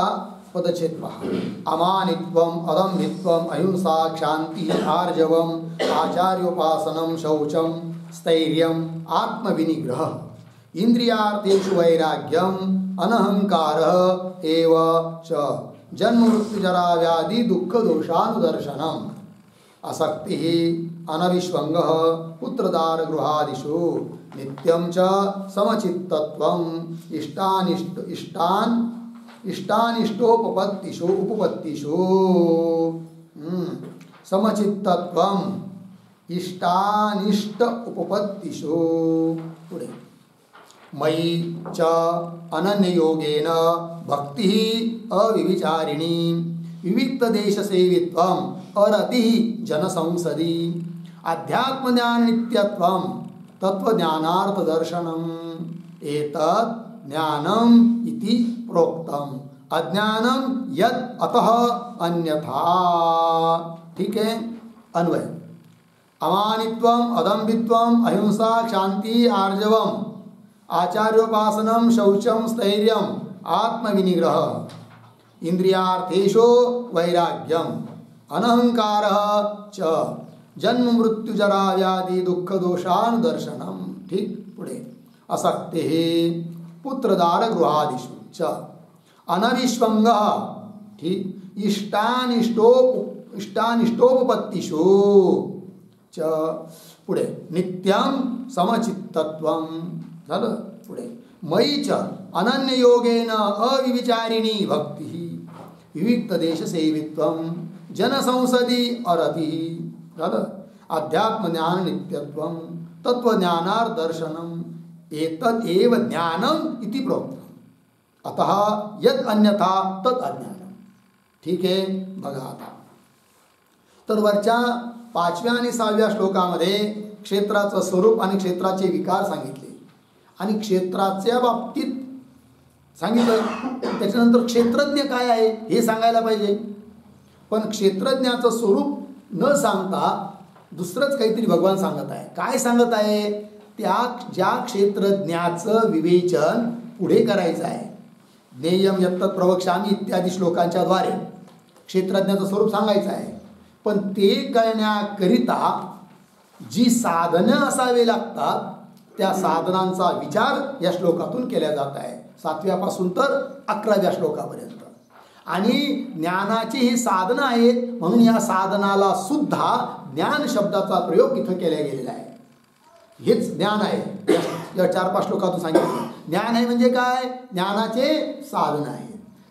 पदच्छेद पहा. अमानित्वम अदम्भित्वम अहिंसा क्षांति आर्जवम आचार्योपासनं शौचम स्थैर्यम आत्मविनिग्रह इंद्रियार्थेषु वैराग्यम अनहंकारः एव च जन्म मृत्यु जरा व्याधि दुःख दोषानुदर्शनम् असक्तिः अनविष्वङ्गः पुत्रदार गृहादिषु नित्यं च समचित्तत्वम् इष्टानिष्टोपपत्तिषु उपपत्तिषु समचित्तत्वम् इष्टानिष्ट उपपत्तिषु. पुढे. मयि च अनन्ययोगेन भक्तिः अविविचारिणी विविक्तदेशसेवित्वम् अरतिः जनसंसदि अध्यात्मज्ञान नित्यत्वं तत्त्वज्ञानार्थदर्शनम् एतत् ज्ञानम् इति प्रोक्तम् अज्ञानम यत् अतः अन्यथा. ठीक है. अन्वय. अमानित्वम अदम्भित्वम अहिंसा क्षांति आर्जवम आचार्योपासनम शौचम स्थैर्यम आत्मविनिग्रह इंद्रियार्थेषु वैराग्यम अनहंकारः च जन्म मृत्यु जरा व्याधि दुःख दोषानुदर्शनम. ठीक. पुढे. असक्तिः पुत्रदार गृहादिषु च अनविष्वङ्गः. ठीक. इष्टानिष्टोपपत्तिषु च. पुढे. नित्यं समचित्तत्वं. झालं. पुढे. मयि च अनन्ययोगेन अविविचारिणी भक्तिः विविक्त देश सेवित्वम जनसंसदी अरती झालं. अध्यात्म ज्ञान नित्यत्वम तत्वज्ञानार दर्शनम एतद एव ज्ञानम इति प्रोक्तम अतः यद अन्यथा तद अज्ञानम. ठीक आहे. बघा आता तर वरच्या 5व्या आणि 6व्या श्लोकामध्ये क्षेत्राचं स्वरूप आणि क्षेत्राचे विकार सांगितले आणि क्षेत्राच्या बाबतीत सांगितलं. त्याच्यानंतर क्षेत्रज्ञ काय आहे हे सांगायला पाहिजे. पण क्षेत्रज्ञाचं स्वरूप न सांगता दुसरंच काहीतरी भगवान सांगत आहे. काय सांगत आहे? ज्या क्षेत्रज्ञाचं विवेचन पुढे करायचं आहे. ज्ञेयम यत्तत् प्रवक्ष्यामि इत्यादी श्लोकांच्या द्वारे क्षेत्रज्ञाचं स्वरूप सांगायचं आहे. पण ते करण्याकरिता जी साधनं असावे लागतात त्या साधनांचा विचार या श्लोकातून केला जात आहे. 7व्यापासून तर 11व्या श्लोकापर्यंत. आणि ज्ञानाची ही साधनं आहेत म्हणून या साधनाला सुद्धा ज्ञान शब्दाचा प्रयोग इथं केला गेलेला आहे. हेच ज्ञान आहे. या 4-5 श्लोकातून सांगितलं. ज्ञान आहे म्हणजे काय? ज्ञानाचे साधन आहे.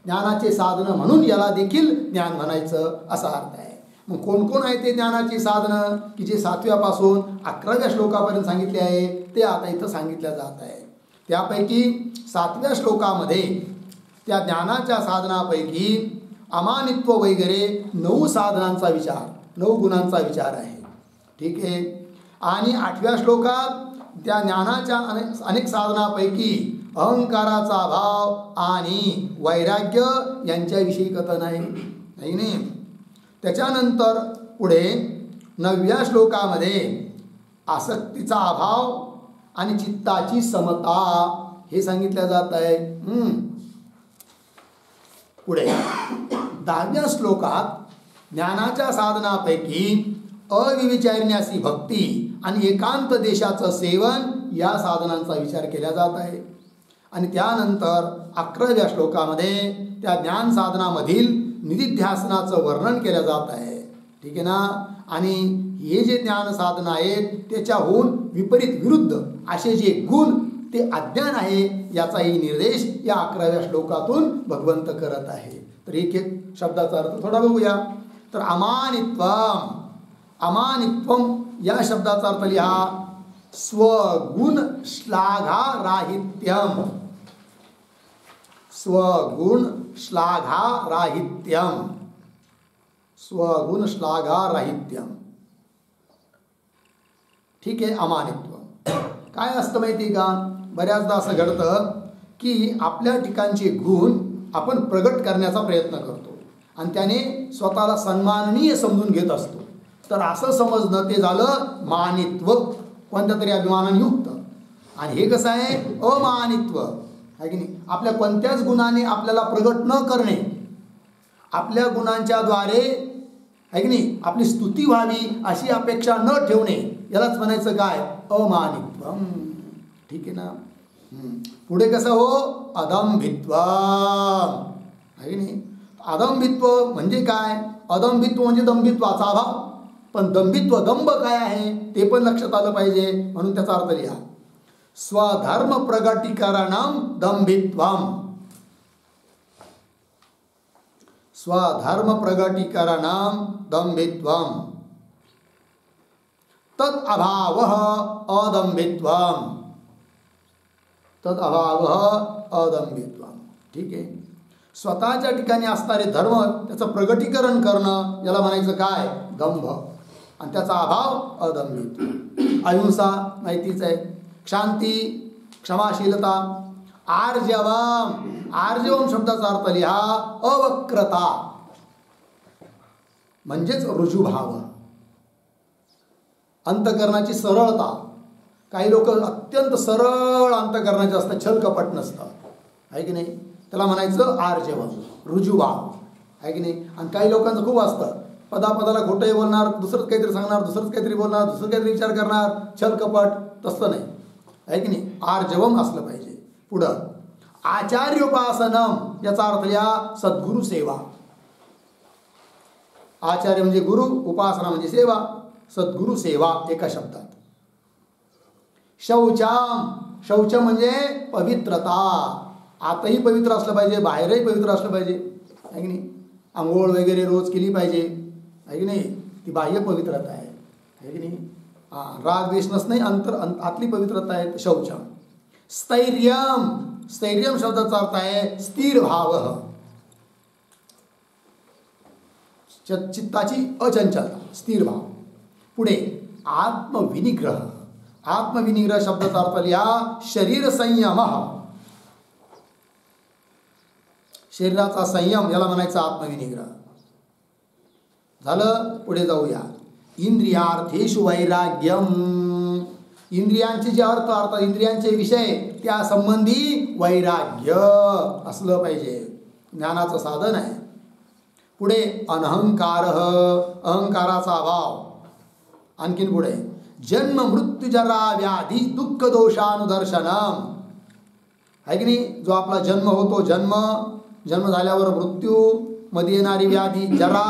ज्ञानाचे साधनं म्हणून याला देखील ज्ञान म्हणायचं असा अर्थ आहे. मग कोण कोण आहे ते ज्ञानाची साधनं की जे 7व्यापासून 11व्या श्लोकापर्यंत सांगितले आहे ते आता इथं सांगितलं जात आहे. त्यापैकी 7व्या श्लोकामध्ये त्या ज्ञानाच्या साधनापैकी अमानित्व वगैरे 9 साधनांचा विचार 9 गुणांचा विचार आहे. ठीक आहे. आणि 8व्या श्लोकात त्या ज्ञानाच्या अनेक साधनापैकी अहंकाराचा भाव आणि वैराग्य यांच्याविषयी कथन आहे. नाही. त्याच्यानंतर पुढे 9व्या श्लोकामध्ये आसक्तीचा अभाव आणि चित्ताची समता हे सांगितलं जात आहे. पुढे 10व्या श्लोकात ज्ञानाच्या साधनापैकी अविविचारण्यासी भक्ती आणि एकांत देशाचं सेवन या साधनांचा विचार केला जात आहे. आणि त्यानंतर 11व्या श्लोकामध्ये त्या ज्ञान साधनामधील निधिध्यासनाचं वर्णन केलं जात आहे. ठीक आहे ना. आणि हे जे ज्ञान साधना आहेत त्याच्याहून विपरीत विरुद्ध असे जे गुण ते अज्ञान आहे याचाही निर्देश या 11व्या श्लोकातून भगवंत करत आहे. तर एक शब्दाचा अर्थ थोडा बघूया. तर अमानित्वम या शब्दाचा अर्थ लिहा स्वगुण श्लाघा राहित्यम. स्वगुण श्लाघा राहित्यम. स्वगुण श्लाघा राहित्यम. ठीक आहे. अमानित्व काय असतं माहिती का? बऱ्याचदा असं घडतं की आपल्या ठिकाणचे गुण आपण प्रगट करण्याचा प्रयत्न करतो आणि त्याने स्वतःला सन्माननीय समजून घेत असतो. तर असं समजणं ते झालं मानित्व, कोणत्या तरी अभिमानाने युक्त. आणि हे कसं आहे? अमानित्व आहे की नाही. आपल्या कोणत्याच गुणाने आपल्याला प्रगट न करणे, आपल्या गुणांच्या द्वारे आहे की नाही आपली स्तुती व्हावी अशी अपेक्षा न ठेवणे यालाच म्हणायचं काय? अमानित्व. ठीक आहे ना. पुढे कसं हो? अदंभित्व आहे की नाही. अदंभित्व म्हणजे काय? अदंभित्व म्हणजे दंभित्वाचा अभाव. पण दंभित्व दंभ काय आहे ते पण लक्षात आलं पाहिजे. म्हणून त्याचा अर्थ लिहा स्वधर्म प्रगटीकरणम दंभित्वम. स्वधर्म प्रगटीकरणम दंभित्वम तद अभाव अदंभित्वम. तद अभाव अदंभित्वम. ठीक आहे. स्वतःच्या ठिकाणी असणारे धर्म त्याचं प्रगटीकरण करणं याला म्हणायचं काय? दंभ. आणि त्याचा अभाव अदंभित्व. अहिंसा माहितीच आहे. शांती क्षमाशीलता. आर्जवम. आर्जवम शब्दाचा अर्थ लिहा अवक्रता म्हणजेच रुजुभाव, अंतकरणाची सरळता. काही लोक अत्यंत सरळ अंतकरणाचे असतात, छलकपट नसतं आहे की नाही. त्याला म्हणायचं आर्जवम रुजुभाव आहे की नाही. आणि काही लोकांचं खूप असतं पदापदाला खोटंही बोलणार, दुसरंच काहीतरी सांगणार, दुसरंच काहीतरी बोलणार, दुसरं काहीतरी विचार करणार, छलकपट. तसं नाही आहे की नाही. आर्जवम असलं पाहिजे. पुढं आचार्योपासनम याचा अर्थ लिहा सद्गुरु सेवा. आचार्य म्हणजे गुरु, उपासना म्हणजे सेवा, सद्गुरु सेवा एका शब्दात. शौचम. शौच म्हणजे पवित्रता. आतही पवित्र असलं पाहिजे, बाहेरही पवित्र असलं पाहिजे आहे की नाही. आंघोळ वगैरे रोज केली पाहिजे, आहे की नाही? ती बाह्य पवित्रता आहे की नाही? राग द्वेष नाही, आतली पवित्रता आहे शौचम. स्थैर्यम, स्थैर्यम शब्दाचा अर्थ आहे स्थिर भाव, चित्ताची अचंचलता, स्थिर भाव. पुढे आत्मविनिग्रह, आत्मविनिग्रह शब्दाचा अर्थ लिहा शरीर संयम, शरीराचा संयम याला म्हणायचा आत्मविनिग्रह. झालं. पुढे जाऊया. इंद्रियार्थेषु वैराग्यम, इंद्रियांचे जे अर्थ इंद्रियांचे विषय त्या संबंधी वैराग्य असलं पाहिजे, ज्ञानाचं साधन आहे. पुढे अनहंकार, अहंकाराचा अभाव. आणखीन पुढे जन्म मृत्यू जरा व्याधी दुःख दोषानुदर्शनम, आहे की नाही? जो आपला जन्म होतो, जन्म झाल्यावर मृत्यू, मध्ये येणारी व्याधी, जरा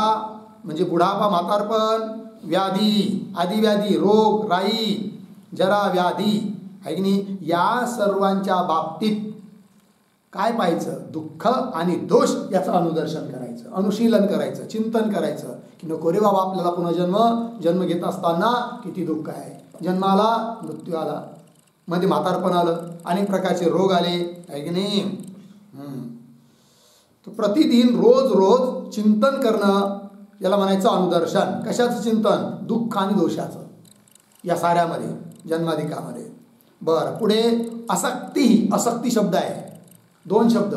म्हणजे बुढापा म्हातारपण, व्याधी आदिव्याधी रोग राई, जरा व्याधी, आहे की नाही? या सर्वांच्या बाबतीत काय पाहायचं? दुःख आणि दोष याचं अनुदर्शन करायचं, अनुशीलन करायचं, चिंतन करायचं की नको रे बाबा आपल्याला पुन्हा जन्म घेत असताना किती दुःख आहे. जन्म आला, मृत्यू आला, मध्ये म्हातारपण आलं, अनेक प्रकारचे रोग आले, आहे की नाही? तर प्रतिदिन रोज चिंतन करणं याला म्हणायचं अनुदर्शन. कशाचं चिंतन? दुःख आणि दोषाचं, या साऱ्यामध्ये जन्माधिकामध्ये. बरं. पुढे आसक्ती, आसक्ती शब्द आहे, दोन शब्द,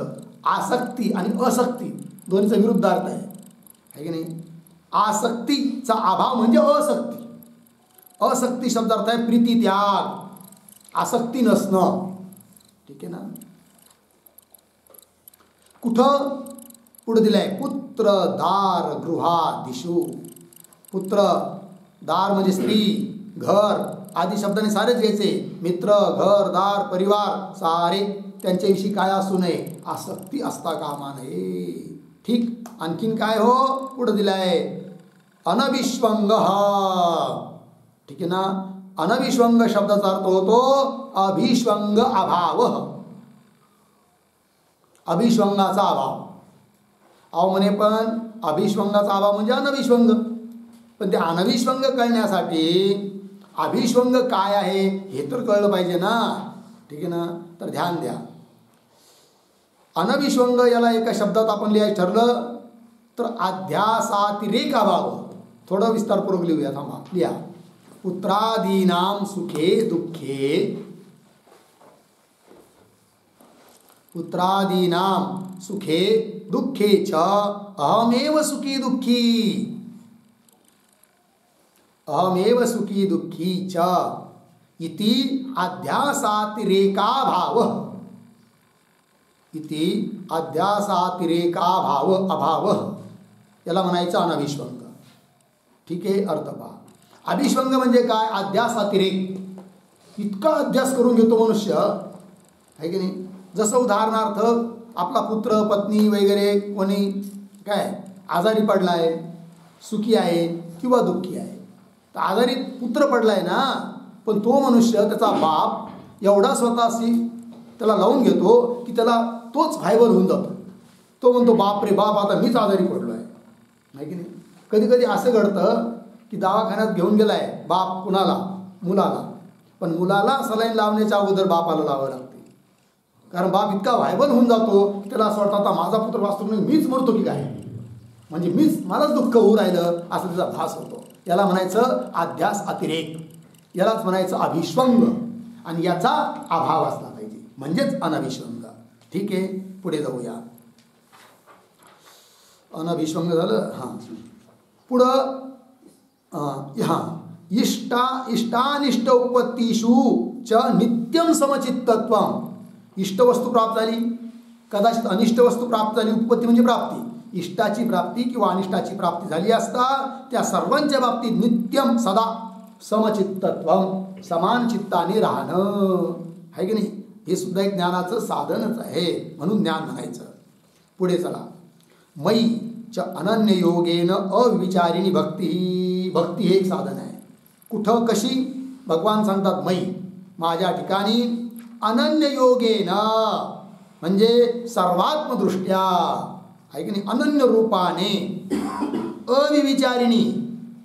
आसक्ती आणि असक्ती, दोन्हीचा विरुद्ध अर्थ आहे की नाही? आसक्तीचा अभाव म्हणजे असक्ती. असक्ती शब्दार्थ आहे प्रीती त्याग, आसक्ती नसणं. ठीक आहे ना? कुठं पुढे दिलंय? पुत्र दार गृहादिषु. पुत्र दार म्हणजे स्त्री, घर आदी शब्दाने सारेच घ्यायचे. मित्र, घर, दार, परिवार सारे त्यांच्याविषयी काय असू नये? आसक्ती असता कामा नये. ठीक. आणखीन काय हो पुढे दिलाय? अनविश्वंग. ठीक आहे ना? अनविश्वंग शब्दाचा अर्थ होतो अभिश्वंग अभाव, अभिश्वंगाचा अभाव. अहो म्हणे पण अभिश्वंगाचा अभाव म्हणजे अनविश्वंग, पण ते अनविश्वंग कळण्यासाठी अभिश्वंग काय आहे हे तर कळलं पाहिजे ना. ठीक आहे ना? तर ध्यान द्या. अनविश्वंग याला एका शब्दात आपण लिहायचं ठरलं तर अध्यासातिरेक अभाव. थोडं विस्तारपूर्वक लिहूया, थांबा, लिहा. पुत्रादीनां सुखे दुःखे, पुत्रादीनां सुखे दुःखे च अहमेव सुखी दुःखी, अहमेव सुखी दुःखी च इति अध्यासातिरेकाभाव, इति अध्यासातिरेकाभाव अभाव याला म्हणायचं अनविश्वंग. ठीक आहे? अर्थ पहा. अभिश्वंग म्हणजे काय? अध्यास अतिरेक. इतका अध्यास करून घेतो मनुष्य, आहे की नाही? जसं उदाहरणार्थ आपला पुत्र पत्नी वगैरे कोणी काय आजारी पडलाय, सुखी आहे किंवा दुःखी आहे. तर आजारी पुत्र पडलाय ना, पण तो मनुष्य त्याचा बाप एवढा स्वतःशी त्याला लावून घेतो की त्याला तोच भाईबल होऊन जातो. तो म्हणतो बाप रे बाप, आता मीच आजारी पडलो आहे की नाही? कधी कधी असं घडतं की दवाखान्यात घेऊन गेलाय बाप कुणाला? मुलाला. पण मुलाला सलाईन लावण्याच्या अगोदर बापाला लावावं लागते, कारण बाप इतका व्हायबल होऊन जातो त्याला असं वाटतं आता माझा पुत्र वाचतो म्हणून मीच मरतो की काय, म्हणजे मलाच दुःख होऊ राहिलं असं त्याचा भास होतो. याला म्हणायचं अध्यास अतिरेक, यालाच म्हणायचं अभिश्वंग, आणि याचा अभाव असला पाहिजे म्हणजेच अनभिश्वंग. ठीक आहे? पुढे जाऊया. अनभिश्वंग झालं. हां. पुढं इष्टानिष्ट उपत्तीषु च नित्यम समचित्तत्वम. इष्ट वस्तू प्राप्त झाली, कदाचित अनिष्ट वस्तू प्राप्त झाली. उपपत्ती म्हणजे प्राप्ती. इष्टाची प्राप्ती किंवा अनिष्टाची प्राप्ती झाली असता त्या सर्वांच्या बाबतीत नित्यम सदा समचित्तत्वम, समान चित्ताने राहणं, आहे की नाही? हे सुद्धा एक ज्ञानाचं साधनच आहे, म्हणून ज्ञान म्हणायचं. पुढे चला. मयी च अनन्य योगेन अविचारिणी भक्ती. भक्ती हे एक साधन आहे. कुठं कशी? भगवान सांगतात मयी, माझ्या ठिकाणी, अनन्य योगेन म्हणजे सर्वात्मदृष्ट्या, आहे की नाही, अनन्य रूपाने अविविचारिणी.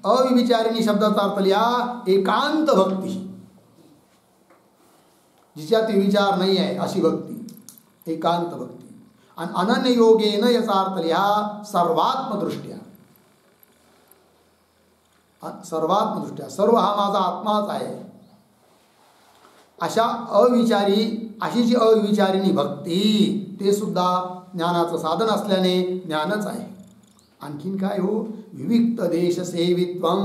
अविविचारिणी शब्दाचा अर्थ लिहा एकांत भक्ती, जिच्यात विचार नाही आहे अशी भक्ती, एकांत भक्ती. आणि अनन्य योगेन याचा अर्थ लिहा सर्वात्मदृष्ट्या. सर्वात्मदृष्ट्या सर्व हा माझा आत्माच आहे अशा अशी जी अविचारिणी भक्ती, ते सुद्धा ज्ञानाचं साधन असल्याने ज्ञानच आहे. आणखीन काय हो, विविक्त देश सेवित्वम,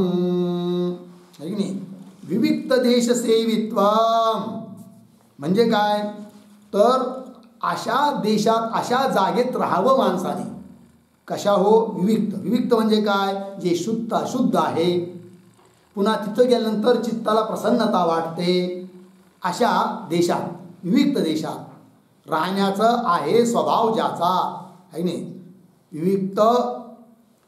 आहे की नाही. विविक्त देश सेवित्वम म्हणजे काय, तर अशा देशात अशा जागेत राहावं माणसाने. कशा हो, विविक्त. विविक्त म्हणजे काय, जे शुद्ध आहे, पुन्हा तिथं गेल्यानंतर चित्ताला प्रसन्नता वाटते, अशा देशात, विविक्त देशात राहण्याचं आहे स्वभाव ज्याचा, आहे नाही. विविक्त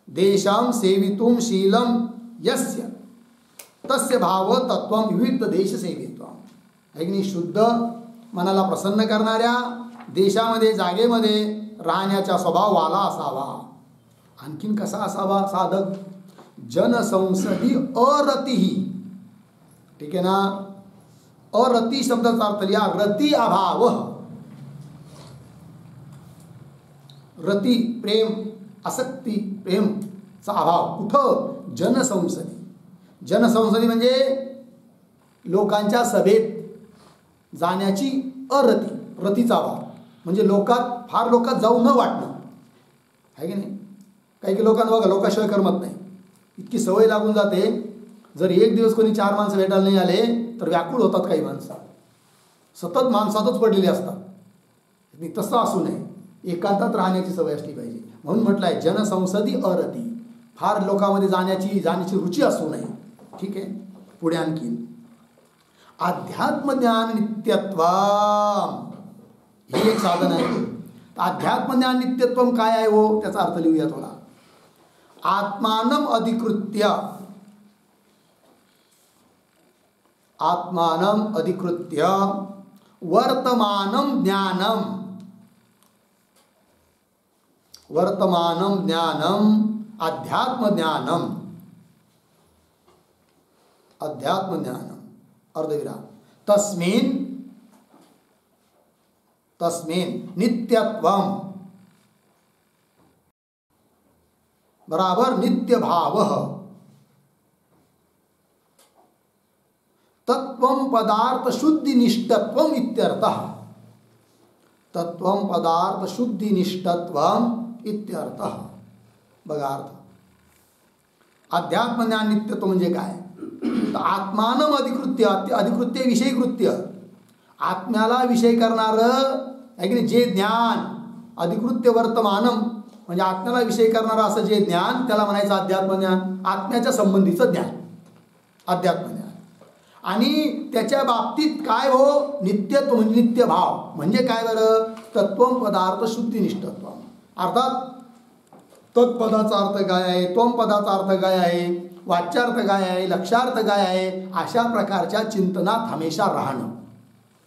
देशम सेवितुम शीलम यस्य तस्य भाव तत्वम विविक्त देश सेवित्वम, आहे की नाही. शुद्ध मनाला प्रसन्न करणाऱ्या देशामध्ये, जागेमध्ये राहण्याचा स्वभाव वाला असावा. आणखीन कसा असावा साधक, जनसंसदी अरतीही. ठीक आहे ना. अरती शब्दाचा अर्थ लिहा रती अभाव. रती प्रेम, आसक्ती, प्रेमचा अभाव कुठं, जनसंसदी. जनसंसदी म्हणजे लोकांच्या सभेत जाण्याची अरती, रतीचा अभाव म्हणजे फार लोकात जाऊ न वाटणं, आहे की नाही. काही लोकांना बघा लोकाशिवाय करमत नाही, इतकी सवय लागून जाते. जर एक दिवस कोणी 4 माणसं भेटायला नाही आले तर व्याकुळ होतात काही माणसं, सतत माणसातच पडलेली असतात. तसं असू नये, एकांतात राहण्याची सवय असली पाहिजे. म्हणून म्हटलं आहे जनसंसदी अरती, फार लोकांमध्ये जाण्याची रुची असू नये. ठीक आहे. पुढे आणखीन अध्यात्मज्ञान नित्यत्व, हे एक साधन आहे. अध्यात्मज्ञान नित्यत्व काय आहे हो, त्याचा अर्थ लिहूया थोडा. आत्मानम अधिकृत्य, आत्मानम अधिकृत्य वर्तमानम ज्ञानम, वर्तमानम ज्ञानम अध्यात्म ज्ञानम, अध्यात्म ज्ञानम अर्धविराम तस्मिन् नित्यत्वम बराबर नित्य भाव, तत्वम पदार्थ शुद्धि निष्ठत्वम इत्यर्थः. तत्वम पदार्थ शुद्धि निष्ठत्वम इत्यर्थः. बघा अर्थ. अध्यात्म ज्ञान नित्यत्व म्हणजे काय, तर आत्मानम अधिकृत्य, अधिकृत्य विषय कृत्य, आत्म्याला विषय करणारं आहे की नाही जे ज्ञान. अधिकृत्य वर्तमानम म्हणजे आत्म्याला विषय करणारं असं जे ज्ञान, त्याला म्हणायचं अध्यात्म ज्ञान. आत्म्याच्या संबंधीचं ज्ञान अध्यात्म ज्ञान. आणि त्याच्या बाबतीत काय हो, नित्यत्व म्हणजे नित्य भाव म्हणजे काय बरं, तत्वम पदार्थ शुद्धिनिष्ठत्व. अर्थात तत्पदाचा अर्थ काय आहे, त्वम पदाचा अर्थ काय आहे, वाच्यार्थ काय आहे, लक्षार्थ काय आहे, अशा प्रकारच्या चिंतनात हमेशा राहणं,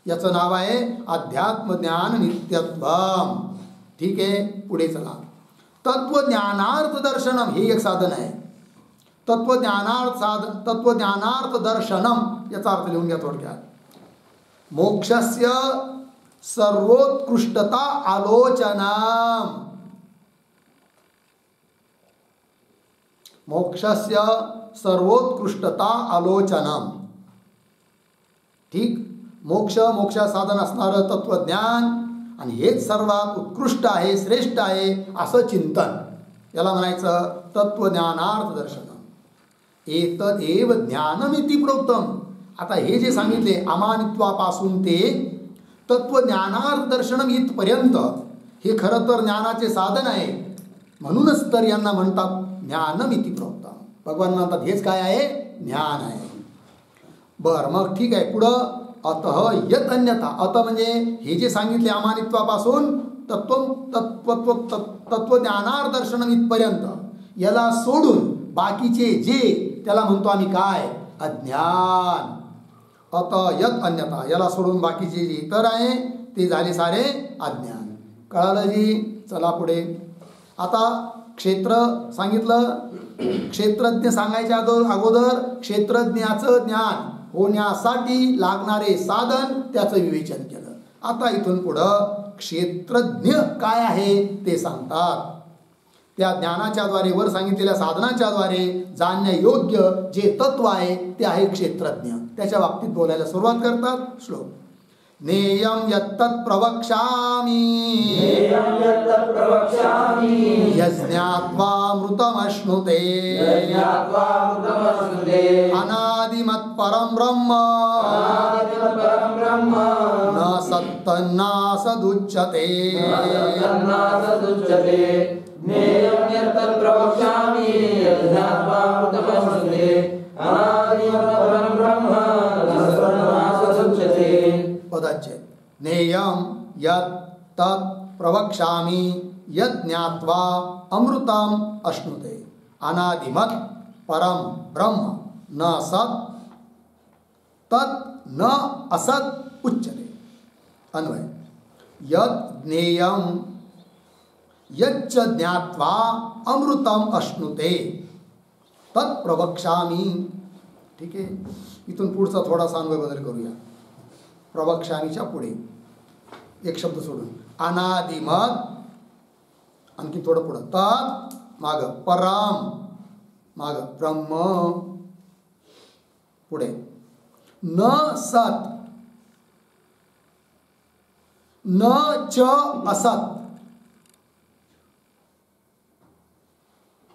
याचं नाव आहे अध्यात्मज्ञान नित्यत्वम. ठीक आहे. पुढे चला. तत्वज्ञानार्थ दर्शनम, हे एक साधन आहे. तत्वज्ञानार्थ दर्शनम याचा अर्थ लिहून घ्या थोडक्यात. मोक्षस्य सर्वोत्कृष्टता आलोचनम, मोक्षस्य सर्वोत्कृष्टता आलोचनम. ठीक. मोक्षा साधन असणारं तत्वज्ञान आणि हेच सर्वात उत्कृष्ट आहे, श्रेष्ठ आहे असं चिंतन, याला म्हणायचं तत्वज्ञानार्थ दर्शनम. एतदेव ज्ञानमिति प्रोक्तम. आता हे जे सांगितले अमानित्वापासून ते तत्वज्ञानार्थ दर्शनम इथपर्यंत, हे खरं तर ज्ञानाचे साधन आहे. म्हणूनच तर यांना म्हणतात ज्ञानमिति प्रोक्तम. भगवान म्हणतात हेच काय आहे, ज्ञान आहे. बरं, मग ठीक आहे. पुढं अतः यत अन्यथा, अत म्हणजे हे जे सांगितले अमानित्वापासून तत्वज्ञानार्थ दर्शनम इथपर्यंत, याला सोडून बाकीचे जे, त्याला म्हणतो आम्ही काय, अज्ञान. अत यत अन्यथा, याला सोडून बाकीचे जे इतर आहे ते झाले सारे अज्ञान. कळालं जी. चला पुढे. आता क्षेत्र सांगितलं, क्षेत्रज्ञ सांगायच्या अगोदर क्षेत्रज्ञाचं ज्ञान होण्यासाठी लागणारे साधन त्याचं विवेचन केलं. आता इथून पुढं क्षेत्रज्ञ काय आहे ते सांगतात. त्या ज्ञानाच्या द्वारे वर सांगितलेल्या साधनाच्या द्वारे जाणण्यायोग्य जे तत्व आहे ते आहे क्षेत्रज्ञ. त्याच्या बाबतीत बोलायला सुरुवात करतात. श्लोक नेयं यत्तत् प्रवक्ष्यामि यज्ञात्वा मृतमश्नुते अनादिमत् परं ब्रह्म न सत्तन्नासदुच्यते. नेयं यत्तत् प्रवक्ष्यामि यज्ञात्वा मृतमश्नुते अनादिमत् परं ब्रह्म न सत्तन्नासदुच्यते. पदच्छेद नेयं यत् तत् प्रवक्ष्यामि यज्ञात्वा अमृतम अश्नुते अनादिमत् परम ब्रह्म न सत् तत् न असत् उच्यते. अन्वय यत् ज्ञेयं यच्च ज्ञात्वा अमृतम अश्नुते तत् प्रवक्ष्यामि. ठीक आहे, इथून पुढचा थोडासा अन्वय बदल करूया. प्रवक्ष्यामीच्या पुढे एक शब्द सोडून अनादिमत, आणखी थोडं पुढं तत्, माग परम, माग ब्रह्म, पुढे न सत न च असत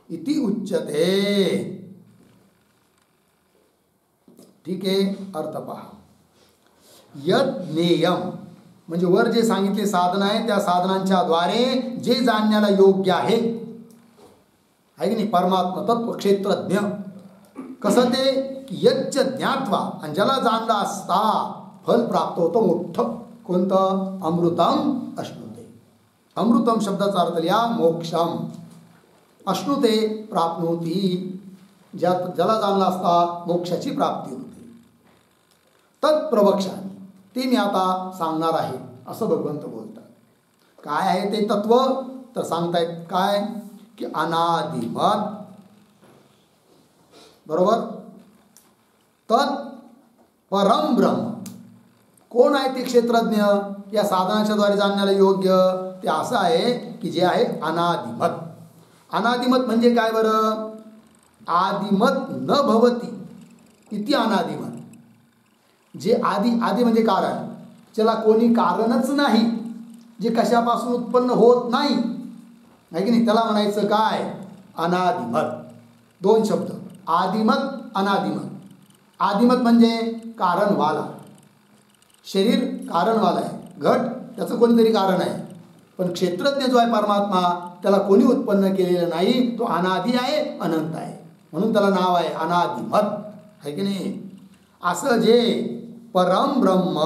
इति उच्यते. ठीक आहे, अर्थ पहा. यद ज्ञेयम म्हणजे वर जे सांगितले साधन आहे त्या साधनांच्या द्वारे जे जाणण्याला योग्य आहे की नाही, परमात्मा तत्व क्षेत्रज्ञ. कसं ते यज्ञ ज्ञात्वा, आणि ज्याला जाणला असता फल प्राप्त होतं मोठं. कोणतं? अमृतम अश्नुते. अमृतम शब्दाचा अर्थ लिहा मोक्षम. अश्नुते प्राप्नोती, ज्याला जाणला असता मोक्षाची प्राप्ती होते. तत्प्रवक्ष्यामि, ते मी आता सांगणार आहे असं भगवंत बोलतात. काय आहे ते तत्व? तर सांगतायत काय की अनादिमत, बरोबर, तत् परम ब्रह्म. कोण आहे ते क्षेत्रज्ञ? या साधनाच्या द्वारे जाणण्याला योग्य ते असं आहे की जे आहे अनादिमत. अनादिमत म्हणजे काय बरं? आदिमत न भवती इति अनादिमत. जे आदी, आदी म्हणजे कारण, ज्याला कोणी कारणच नाही, जे कशापासून उत्पन्न होत नाही, आहे की नाही, त्याला म्हणायचं काय? अनादिमत. दोन शब्द, आदिमत अनादिमत. आदिमत म्हणजे कारणवाला, शरीर कारणवाला आहे, घट त्याचं कोणीतरी कारण आहे. पण क्षेत्रज्ञ जो आहे परमात्मा, त्याला कोणी उत्पन्न केलेलं नाही, तो अनादी आहे, अनंत आहे, म्हणून त्याला नाव आहे अनादिमत, आहे की नाही. असं जे परम ब्रह्म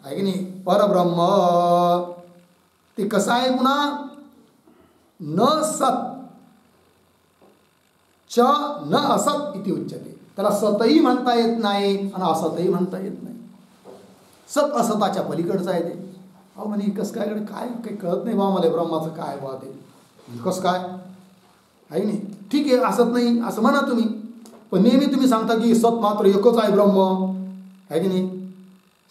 आहे की नाही, परब्रह्म, ते कसं आहे पुन्हा? न सत च न असत इति उच्यते. त्याला सतही म्हणता येत नाही आणि असतही म्हणता येत नाही. सत असताच्या पलीकडचं आहे ते. अहो म्हणे कसं काय काय काही कळत नाही बा मला ब्रह्माचं काय बा ते, कसं काय आहे नाही. ठीक आहे, असत नाही असं म्हणा तुम्ही, पण नेहमी तुम्ही सांगता की सत मात्र एकच आहे ब्रह्म, आहे की नाही.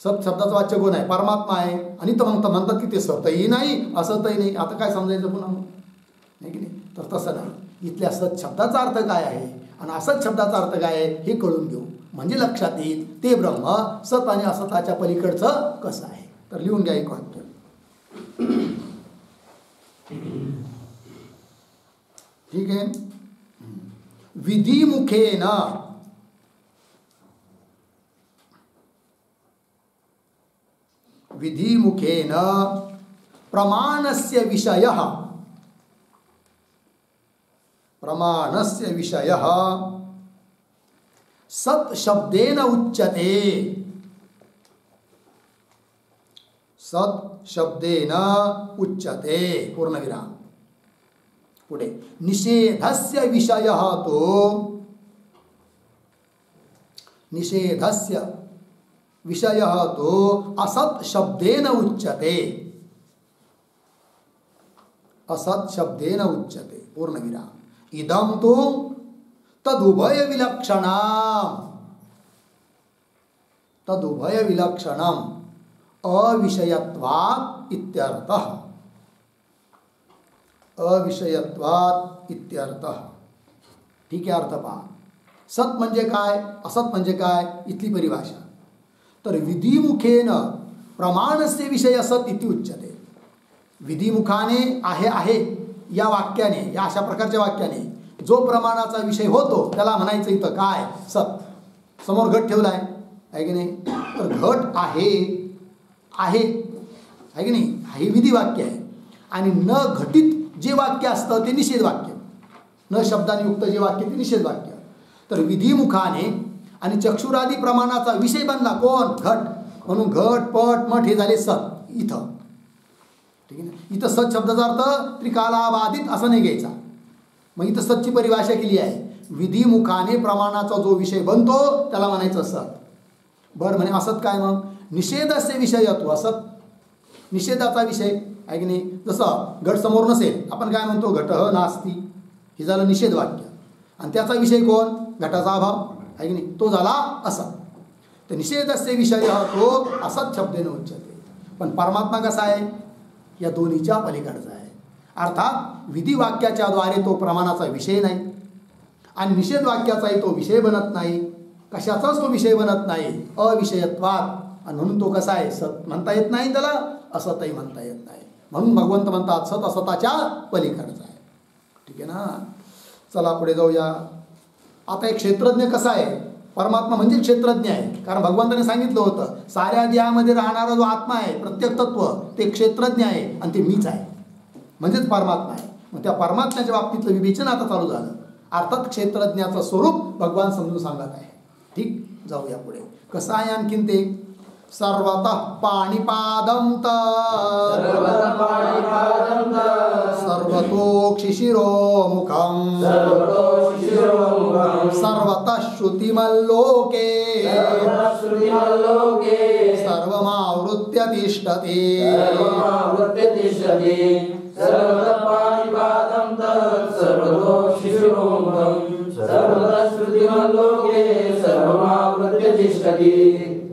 सत शब्दाचं वाच्य कोण आहे? परमात्मा आहे. आणि तर म्हणतात की ते सतही नाही असतही नाही. आता काय समजायचं पुन्हा, आहे की नाही. तर तसं नाही. इथल्या सत शब्दाचा अर्थ काय आहे आणि असत शब्दाचा अर्थ काय आहे हे कळून घेऊ, म्हणजे लक्षात येईल ते ब्रह्म सत आणि असताच्या पलीकडचं कसं आहे. तर लिहून घ्या एक वाक्य. ठीक आहे. विधिमुखेन, विधिमुखेन प्रमाणस्य विषयः, प्रमाणस्य विषयः सत् शब्देन उच्यते. सत् शब्देन उच्यते, पूर्णविराम. पुढे निषेधस्य विषयः तो, निषेधस्य विषयः तो असत् शब्देन उच्यते. असत् शब्देन उच्यते. पूर्णविराम. इदं तु तदुभय विलक्षणम. तदुभय विलक्षणम अविषयत्वात् इत्यर्थः. अविषयत्वात् इत्यर्थः. ठीक आहे, अर्थ पहा. सत म्हणजे काय, असत म्हणजे काय, इथली परिभाषा. तर विधिमुखेन प्रमाणस्य विषय असत इति उच्यते. विधिमुखाने आहे या वाक्याने, या अशा प्रकारच्या वाक्याने जो प्रमाणाचा विषय होतो त्याला म्हणायचं इथं काय, सत. समोर घट ठेवलाय आहे की नाही, तर घट आहे की नाही, हे विधी वाक्य आहे. आणि न घटित जे वाक्य असतं ते निषेध वाक्य, न शब्दाने युक्त जे वाक्य ते निषेध वाक्य. तर विधिमुखाने आणि चक्षुरादी प्रमाणाचा विषय बनला कोण, घट. म्हणून घट पट मठ हे झाले सत इथं. ठीक आहे ना. इथं सत शब्दाचा अर्थ त्रिकालाबाधित असं नाही घ्यायचा. मग इथं सतची परिभाषा केली आहे. विधिमुखाने प्रमाणाचा जो विषय बनतो त्याला म्हणायचं सत. बरं, म्हणे असत काय मग, निषेधस्य विषयत्व. असत निषेधाचा विषय आहे की नाही. जसं घट समोर नसेल आपण काय म्हणतो, घटः नास्ति, हे झालं निषेध वाक्य. आणि त्याचा विषय कोण, घटाचा अभाव आहे की नाही, तो झाला असत. तर निषेधस्य विषय तो असत शब्देन उच्यते. पण परमात्मा कसा आहे, या दोन्हीच्या पलीकडचा आहे. अर्थात विधी वाक्याच्या द्वारे तो प्रमाणाचा विषय नाही आणि निषेध वाक्याचाही तो विषय बनत नाही. कशाचाच तो विषय बनत नाही, अविषयत्वात. आणि म्हणून तो कसा आहे, सत म्हणता येत नाही त्याला, असतही म्हणता येत नाही. म्हणून भगवंत म्हणतात सत असताच्या पलीकडचा आहे. ठीक आहे ना. चला पुढे जाऊया. आता एक क्षेत्रज्ञ कसा आहे, परमात्मा म्हणजे क्षेत्रज्ञ आहे. कारण भगवंताने सांगितलं होतं साऱ्या देहामध्ये राहणारा जो आत्मा आहे, प्रत्येक तत्व, ते क्षेत्रज्ञ आहे आणि ते मीच आहे, म्हणजेच परमात्मा आहे. मग त्या परमात्म्याच्या बाबतीतलं विवेचन आता चालू झालं. अर्थात क्षेत्रज्ञाचं स्वरूप भगवान समजून सांगत आहे. ठीक, जाऊया पुढे. कसं आहे आणखीन ते, सर्वतः पाणिपादं सर्वतोक्षिशिरोमुखं सर्वतः श्रुतिमल्लोके सर्वमावृत्य तिष्ठति.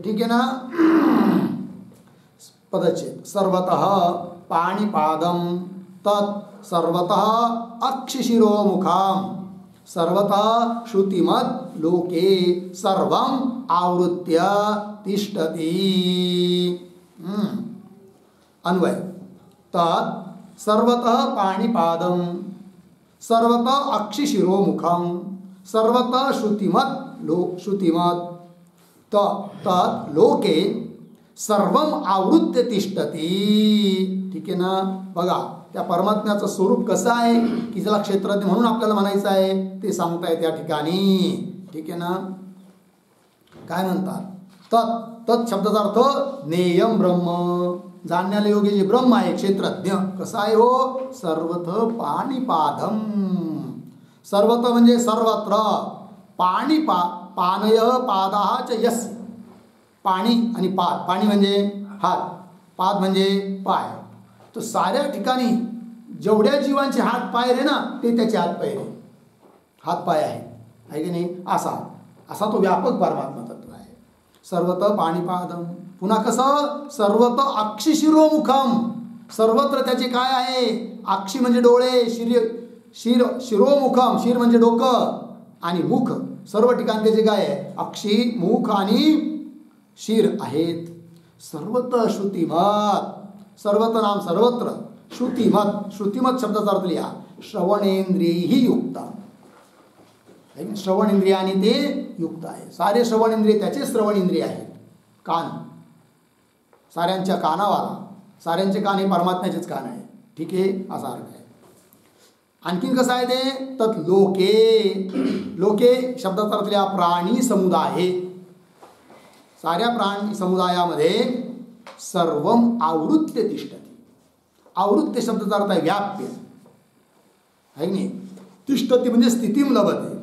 ठीक है ना. पदच्छेद. सर्वतः पाणिपादं तत् सर्वतः अक्षिशिरोमुखं सर्वतः श्रुतिमत् लोके सर्वं आवृत्य तिष्ठति. अन्वय. तत् सर्वतः पाणिपादं सर्वतः अक्षिशिरोमुखं सर्वतः श्रुतिमत् तत् लोके सर्वम आवृत्य तिष्ठति. ठीक आहे ना. बघा त्या परमात्म्याचं स्वरूप कसं आहे की ज्याला क्षेत्रज्ञ म्हणून आपल्याला म्हणायचं आहे ते सांगताय त्या ठिकाणी. ठीक आहे ना. काय म्हणतात, तत् तत् शब्दाचा अर्थ ज्ञेयम ब्रह्म, जाणण्याला योग्य जे ब्रह्म आहे क्षेत्रज्ञ कसं आहे हो, सर्वतः पाणिपादम. सर्वतः म्हणजे सर्वत्र, पाणय पादाः च यस्य. पाणी आणि पाद, पाणी म्हणजे हात, पाद म्हणजे पाय. तर साऱ्या ठिकाणी जेवढ्या जीवांचे हात पाय रे ना ते त्याचे हात पाय रे, हात पाय आहे की नाही. असा तो व्यापक परमात्मा तत्व आहे. सर्वतः पाणिपादम. पुन्हा कसं, सर्वतः अक्षिशिरोमुखम. सर्वत्र त्याचे काय आहे, अक्षी म्हणजे डोळे, शिरोमुखम, शिर म्हणजे डोकं आणि मुख, सर्व ठिकाणी त्याचे काय आहे, अक्षी, मुख आणि शिर आहेत. सर्वत्र श्रुतिमत. सर्वत्र नाम सर्वत्र, श्रुतिमत. श्रुतिमत शब्दाचा अर्थ लिहा, श्रवणेंद्रियही युक्त. श्रवण इंद्रियाने ते युक्त आहे. सारे श्रवण इंद्रिय त्याचे श्रवण इंद्रिय आहेत. कान, साऱ्यांच्या कानावाला, साऱ्यांचे कान हे परमात्म्याचेच कान आहे. ठीक आहे, असा अर्थ आहे. आणखीन कसं आहे ते, तत् लोके. लोके शब्दाचा अर्थ लिहा, प्राणी समुदाय. साऱ्या प्राणी समुदायामध्ये सर्वम आवृत्य तिष्ठति. आवृत्य शब्दाचा अर्थ आहे व्याप्य आहे की नाही. तिष्ठति म्हणजे स्थितीम लभते.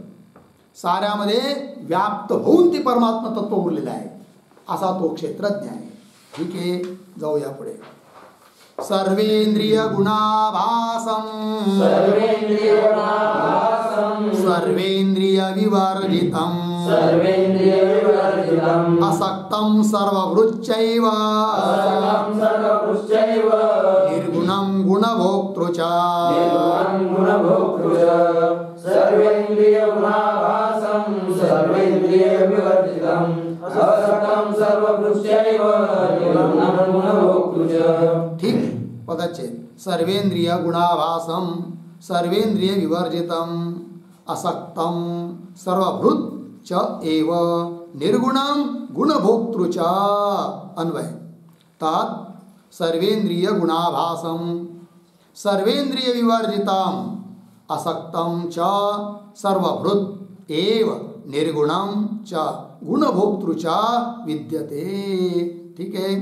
साऱ्यामध्ये व्याप्त होऊन ते परमात्मा तत्व उरलेलं आहे. असा तो क्षेत्रज्ञ आहे. ठीक आहे, जाऊया पुढे. सर्वेंद्रिय गुणाभासम सर्वेंद्रिय विवर्जितम असक्तं सर्वभृच्चैव निर्गुणं गुणभोक्तृ च ठीक पदच्छेद सर्वेंद्रिय गुणाभासम सर्वेंद्रिय विवर्जितम असक्तं सर्वभृत च एव निर्गुणं गुणभोक्तृ च अन्वय तात सर्वेंद्रिय गुणाभासम सर्वेंद्रिय विवर्जितम असक्तं च सर्वभृत एव निर्गुणं च गुणभोक्तृ च विद्यते. ठीक आहे.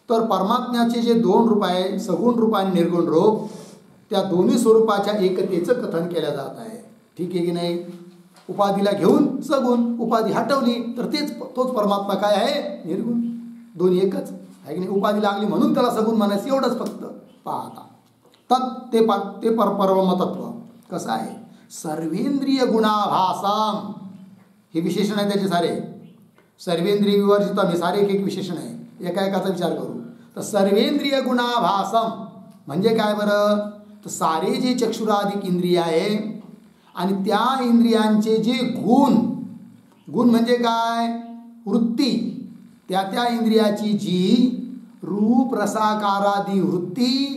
तर परमात्म्याचे जे दोन रूप आहे सगुण रूप आणि निर्गुण रूप त्या दोन्ही स्वरूपाच्या एकतेचं कथन केलं जात आहे. ठीक आहे की नाही. उपाधीला घेऊन सगुण उपाधी हटवली तर तोच परमात्मा काय आहे निर्गुण. दोन्ही एकच आहे की नाही. उपाधी लागली म्हणून त्याला सगुण म्हणायचं एवढंच फक्त. पाहता ते परमतत्व कसं आहे. सर्वेंद्रिय गुणाभासम हे विशेषण आहे त्याचे सारे. सर्वेंद्रिय विवर्जितम हे सारे एक विशेषण आहे. एका एकाचा विचार करू तर सर्वेंद्रिय गुणाभासम म्हणजे काय बरं. तर सारे जे चक्षुराधिक इंद्रिय आहे आणि त्या इंद्रियांचे जे गुण म्हणजे काय वृत्ती त्या इंद्रियाची जी रूप रसाकारादी वृत्ती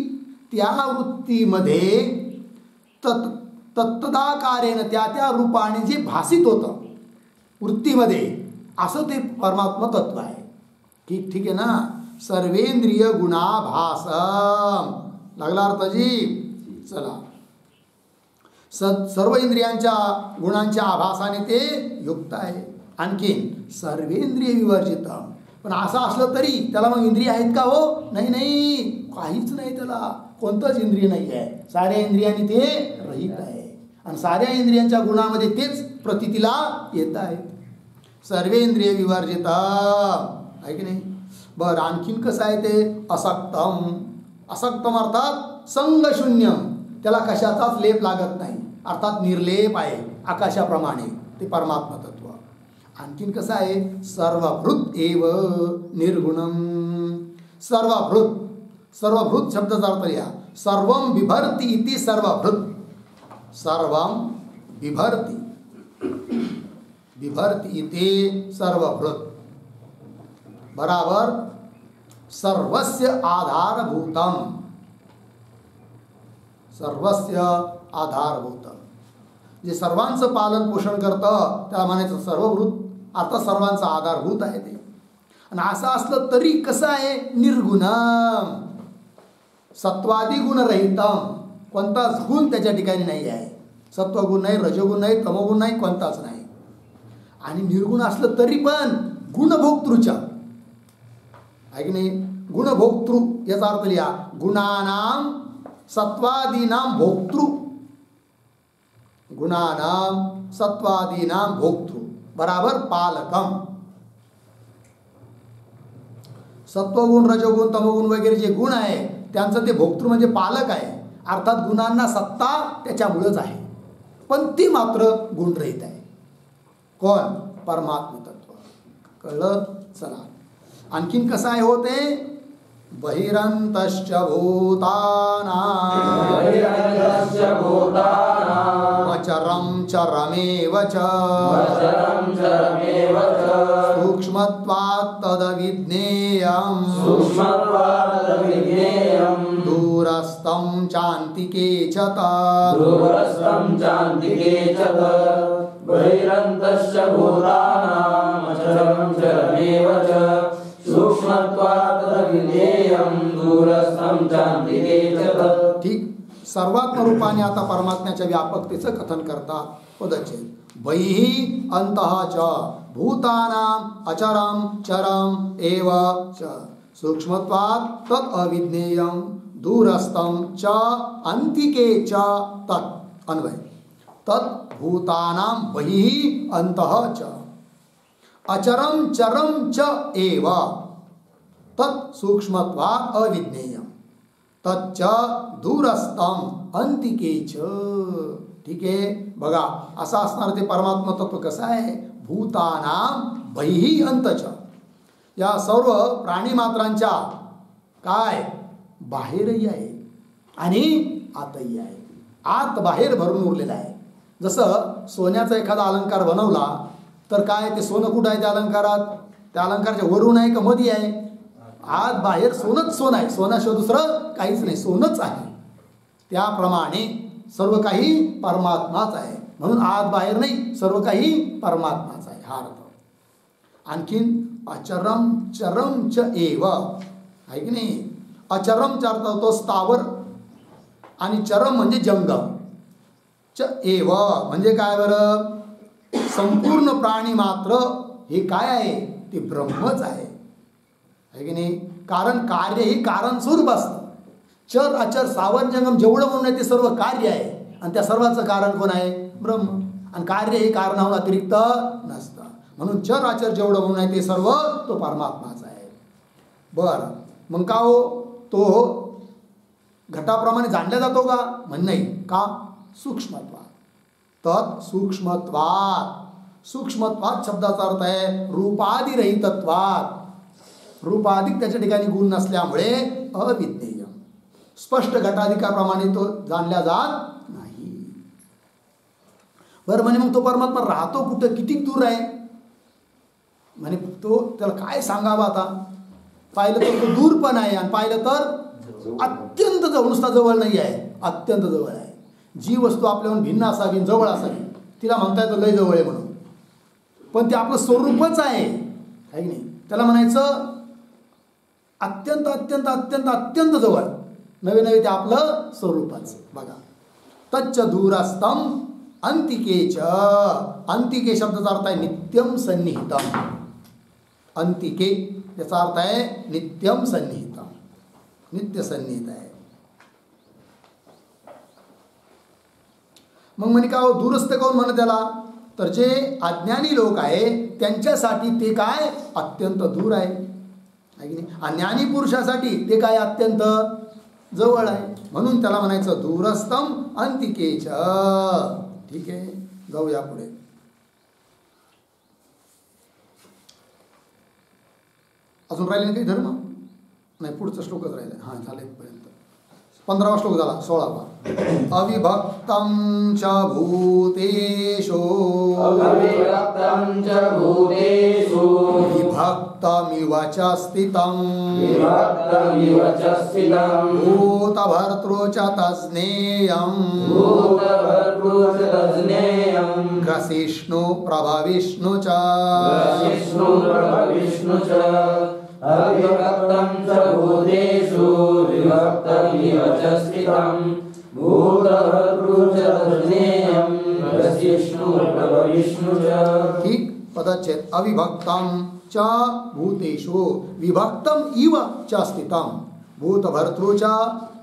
त्या वृत्तीमध्ये तत्तदाकारेण त्या रूपाने जे भासित होतं वृत्तीमध्ये असं ते परमात्मा तत्व आहे. ठीक आहे ना. सर्वेंद्रिय गुणाभासम लागला अर्थाजी. चला सर्व इंद्रियांच्या गुणांच्या आभासाने ते युक्त आहे. आणखीन सर्वेंद्रिय विवर्जितम पण असं असलं तरी त्याला मग इंद्रिय आहेत का हो. नाही काहीच नाही त्याला कोणतंच इंद्रिय नाही आहे. साऱ्या इंद्रियांनी ते रहित आहे आणि साऱ्या इंद्रियांच्या गुणामध्ये तेच प्रतीतीला येत आहे. सर्वेंद्रिय विवर्जित आहे की नाही. बरं आणखीन कसं आहे ते असक्तम अर्थात संगशून्यम त्याला कशाचाच लेप लागत नाही अर्थात निर्लेप आहे आकाशाप्रमाणे ते परमात्मा तत्व. आणखीन कसं आहे सर्वभृत एव निर्गुणम. सर्वभृत शब्दाचा अर्थ लिहा. सर्वं बिभर्ति इति सर्वभृत. सर्वं बिभर्ति इति सर्वभृत बराबर सर्वस्य आधारभूतम. सर्वस्य आधारभूतम जे सर्वांचं पालन पोषण करतं त्याला म्हणायचं सर्वभूत अर्थात सर्वांचा आधारभूत आहे ते. आणि असं असलं तरी कसं आहे निर्गुणम सत्वादी गुणरहितम कोणताच गुण त्याच्या ठिकाणी नाही आहे. सत्वगुण नाही रजोगुण नाही तमोगुण नाही कोणताच नाही. आणि निर्गुण असलं तरी पण गुणभोक्तृच्या आहे की नाही. गुणभोक्तृ याचा अर्थ लिहा. गुणानाम सत्वादीनाम भोक्तृ. गुणानाम सत्वादीनाम भोक्तृ बराबर पालकम. सत्वगुण रजोगुण तमोगुण वगैरे जे गुण आहे त्यांचं ते भोक्तृ म्हणजे पालक आहे. अर्थात गुणांना सत्ता त्याच्यामुळेच आहे पण ती मात्र गुणरहित आहे. कोण परमात्मा तत्व. कळलं. चला आणखीन कसं आहे होते बहिरंतश्च भूतानां अचरं चरमेव च सूक्ष्मत्वात् तद्विज्ञेयं दूरस्थं चान्तिके च बहिरन्तश्च भूतानां अचरं चरमेव च सूक्ष्मत्वात् तद्विज्ञेयं दूरस्थं चान्तिके च. ठीक. सर्वात्म रूपाने आता परमात्म्याच्या व्यापकतेचं कथन करतात. पदच्छेद बहिः अन्तः च भूतानां अचरं चरम एव च सूक्ष्मत्वात् तत् अविज्ञेयं दूरस्थं च अन्तिके च तत्. अन्वय तत् भूतानां बहिः अन्तः च अचरं चरम च एव तत् सूक्ष्मत्वात् अविज्ञेयं. तच्च दूरस्थम अंतिकेच. ठीक आहे, बघा असं असणार ते परमात्मा तत्व कसं आहे. भूतानाम बहिही अंतच, या सर्व प्राणी मात्रांच्या काय बाहेरही आहे आणि आतही आहे. आत बाहेर भरून उरलेला आहे. जसं सोन्याचा एखादा अलंकार बनवला तर काय ते सोनं कुठं आहे त्या अलंकारात, त्या अलंकाराच्या वरून आहे का मध्ये आहे. आत बाहेर सोनंच सोनं आहे, सोन्याशिवाय दुसरं काहीच नाही, सोनंच आहे. त्याप्रमाणे सर्व काही परमात्माच आहे, म्हणून आत बाहेर नाही, सर्व काही परमात्माच आहे हा अर्थ. आणखीन अचरम चरम च एव आहे की नाही. अचरमचा अर्थ होतो स्थावर आणि चरम म्हणजे जंगम. च एव म्हणजे काय बरं, संपूर्ण प्राणी मात्र हे काय आहे ते ब्रह्मच आहे की नाही. कारण कार्य हे कारण स्वरूप असतं. चर अचर सावर जंगम जेवढं म्हणून आहे ते सर्व कार्य आहे आणि त्या सर्वाचं कारण कोण आहे ब्रह्म. आणि कार्य हे कारणाहून अतिरिक्त नसतं, म्हणून चर आचर जेवढं म्हणून आहे ते सर्व तो परमात्माचा आहे. बरं मग का हो तो घटाप्रमाणे जाणला जातो का म्हण नाही का. सूक्ष्मत्वात, तत् सूक्ष्मत्वात. सूक्ष्मत्वात शब्दाचा अर्थ आहे रूपादिरहितत्वात. रूपाधिक त्याच्या ठिकाणी गुण नसल्यामुळे अविज्ञेय, स्पष्ट घटाधिकाप्रमाणे तो जाणला जात नाही. बरं म्हणे मग तो परमात्मा राहतो कुठं, किती दूर आहे म्हणे. तो त्याला काय सांगावं आता. पाहिलं तर तो दूर पण आहे आणि पाहिलं तर अत्यंत जवळ, नुसता जवळ नाही आहे, अत्यंत जवळ आहे. जी वस्तू आपल्याहून भिन्न असावी जवळ असावी तिला म्हणता येतं लय जवळ आहे म्हणून, पण ते आपलं स्वरूपच आहे की नाही. त्याला म्हणायचं अत्यंत अत्यंत अत्यंत अत्यंत जवळ, नवे नवे ते आपलं स्वरूपच. बघा तच्च दूरस्थम अंतिकेच. अंतिके शब्दाचा अर्थ आहे नित्यम सन्निहितम. अंतिके याचा अर्थ आहे नित्यम सन्निहितम, नित्य सन्निहित आहे. मग म्हणे का दूरस्थ कोण म्हणे त्याला, तर जे अज्ञानी लोक आहे त्यांच्यासाठी ते काय अत्यंत दूर आहे की नाही. आणि ज्ञानी पुरुषासाठी ते काय अत्यंत जवळ आहे, म्हणून त्याला म्हणायचं दूरस्थम अंतिकेच. ठीक आहे, जाऊया पुढे. अजून राहिले काही धर्म नाही, पुढचा श्लोकच राहिला. हां झाले पर्यंत 15वा श्लोक झाला. 16वा. अविभक्तं च भूतेषु विभक्तमिव च स्थितं भूतभर्तृ च तज्ज्ञेयं ग्रसिष्णु प्रभविष्णु च. अविभक्तं च भूतेषु विभक्तमिव च स्थितं भूतभर्तृ च तज्ज्ञेयं ग्रसिष्णु प्रभविष्णु च. ठीक पदच्छेद. अविभक्तं च भूतेषु विभक्तम इव च स्थितं भूतभर्तृ च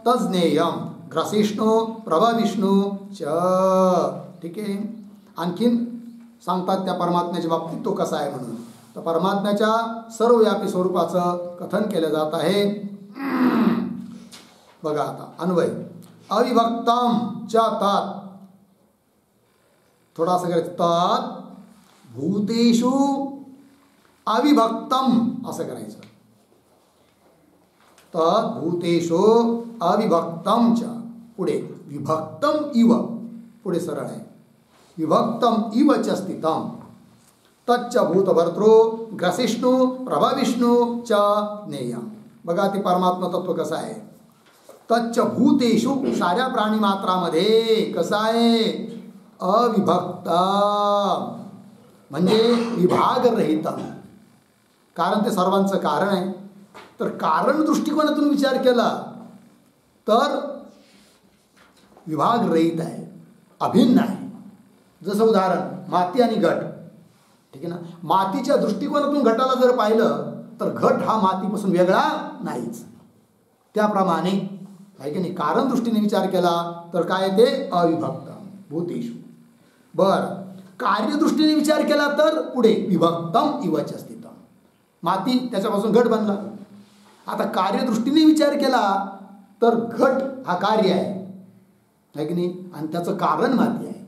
तज्ज्ञेयं ग्रसिष्णु प्रभविष्णु च. ठीक आहे. आणखीन सांगतात त्या परमात्म्याच्या बाबतीत तो कसा आहे म्हणून. तर परमात्म्याच्या सर्वव्यापी स्वरूपाचं कथन केलं जात आहे. बघा आता अन्वय. अविभक्तम च तात, थोडासा करायचं, तात भूतेषु अविभक्तम असं करायचं. तात भूतेषु अविभक्तम च, पुढे विभक्तम इव, पुढे सरळ आहे. विभक्तम इव च स्थितम तच्च भूतभर्तृ ग्रसिष्णु प्रभविष्णु च ज्ञेयं. बघा ते परमात्मा तत्व कसं आहे. तच्च भूतेषु साऱ्या प्राणी मात्रामध्ये कसं आहे अविभक्त, म्हणजे विभागरहित. कारण ते सर्वांचं कारण आहे. तर कारण दृष्टिकोनातून विचार केला तर विभागरहित आहे, अभिन्न आहे. जसं उदाहरण माती आणि घट. ठीक आहे ना. मातीच्या दृष्टिकोनातून घटाला जर पाहिलं तर घट हा मातीपासून वेगळा नाहीच. त्याप्रमाणे आहे की नाही. कारण दृष्टीने विचार केला तर काय ते अविभक्त भूतेषु. बर कार्यदृष्टीने विचार केला तर पुढे विभक्तम इवच स्थितम. माती त्याच्यापासून घट बनला. आता कार्यदृष्टीने विचार केला तर घट हा कार्य आहे की नाही, आणि त्याचं कारण माती आहे.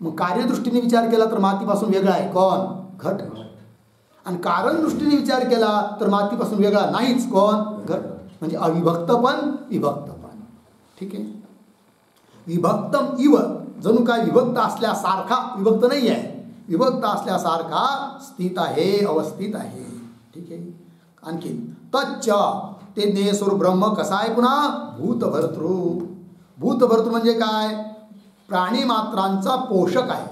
मग कार्यदृष्टीने विचार केला तर मातीपासून वेगळा आहे कोण? घट. आणि कारण दृष्टीने विचार केला तर मातीपासून वेगळा नाहीच कोण? घट. म्हणजे अविभक्त पण विभक्त पण. ठीक आहे. विभक्तम इव, जणू काय विभक्त असल्यासारखा, विभक्त नाही आहे, विभक्त असल्यासारखा स्थित आहे, अवस्थित आहे. ठीक आहे. आणखी तच्च, ते ज्ञेयस्वरूप ब्रह्म कसा आहे पुन्हा? भूतभर्तृ. भूतभर्तृ म्हणजे काय? प्राणी मात्रांचा पोषक आहे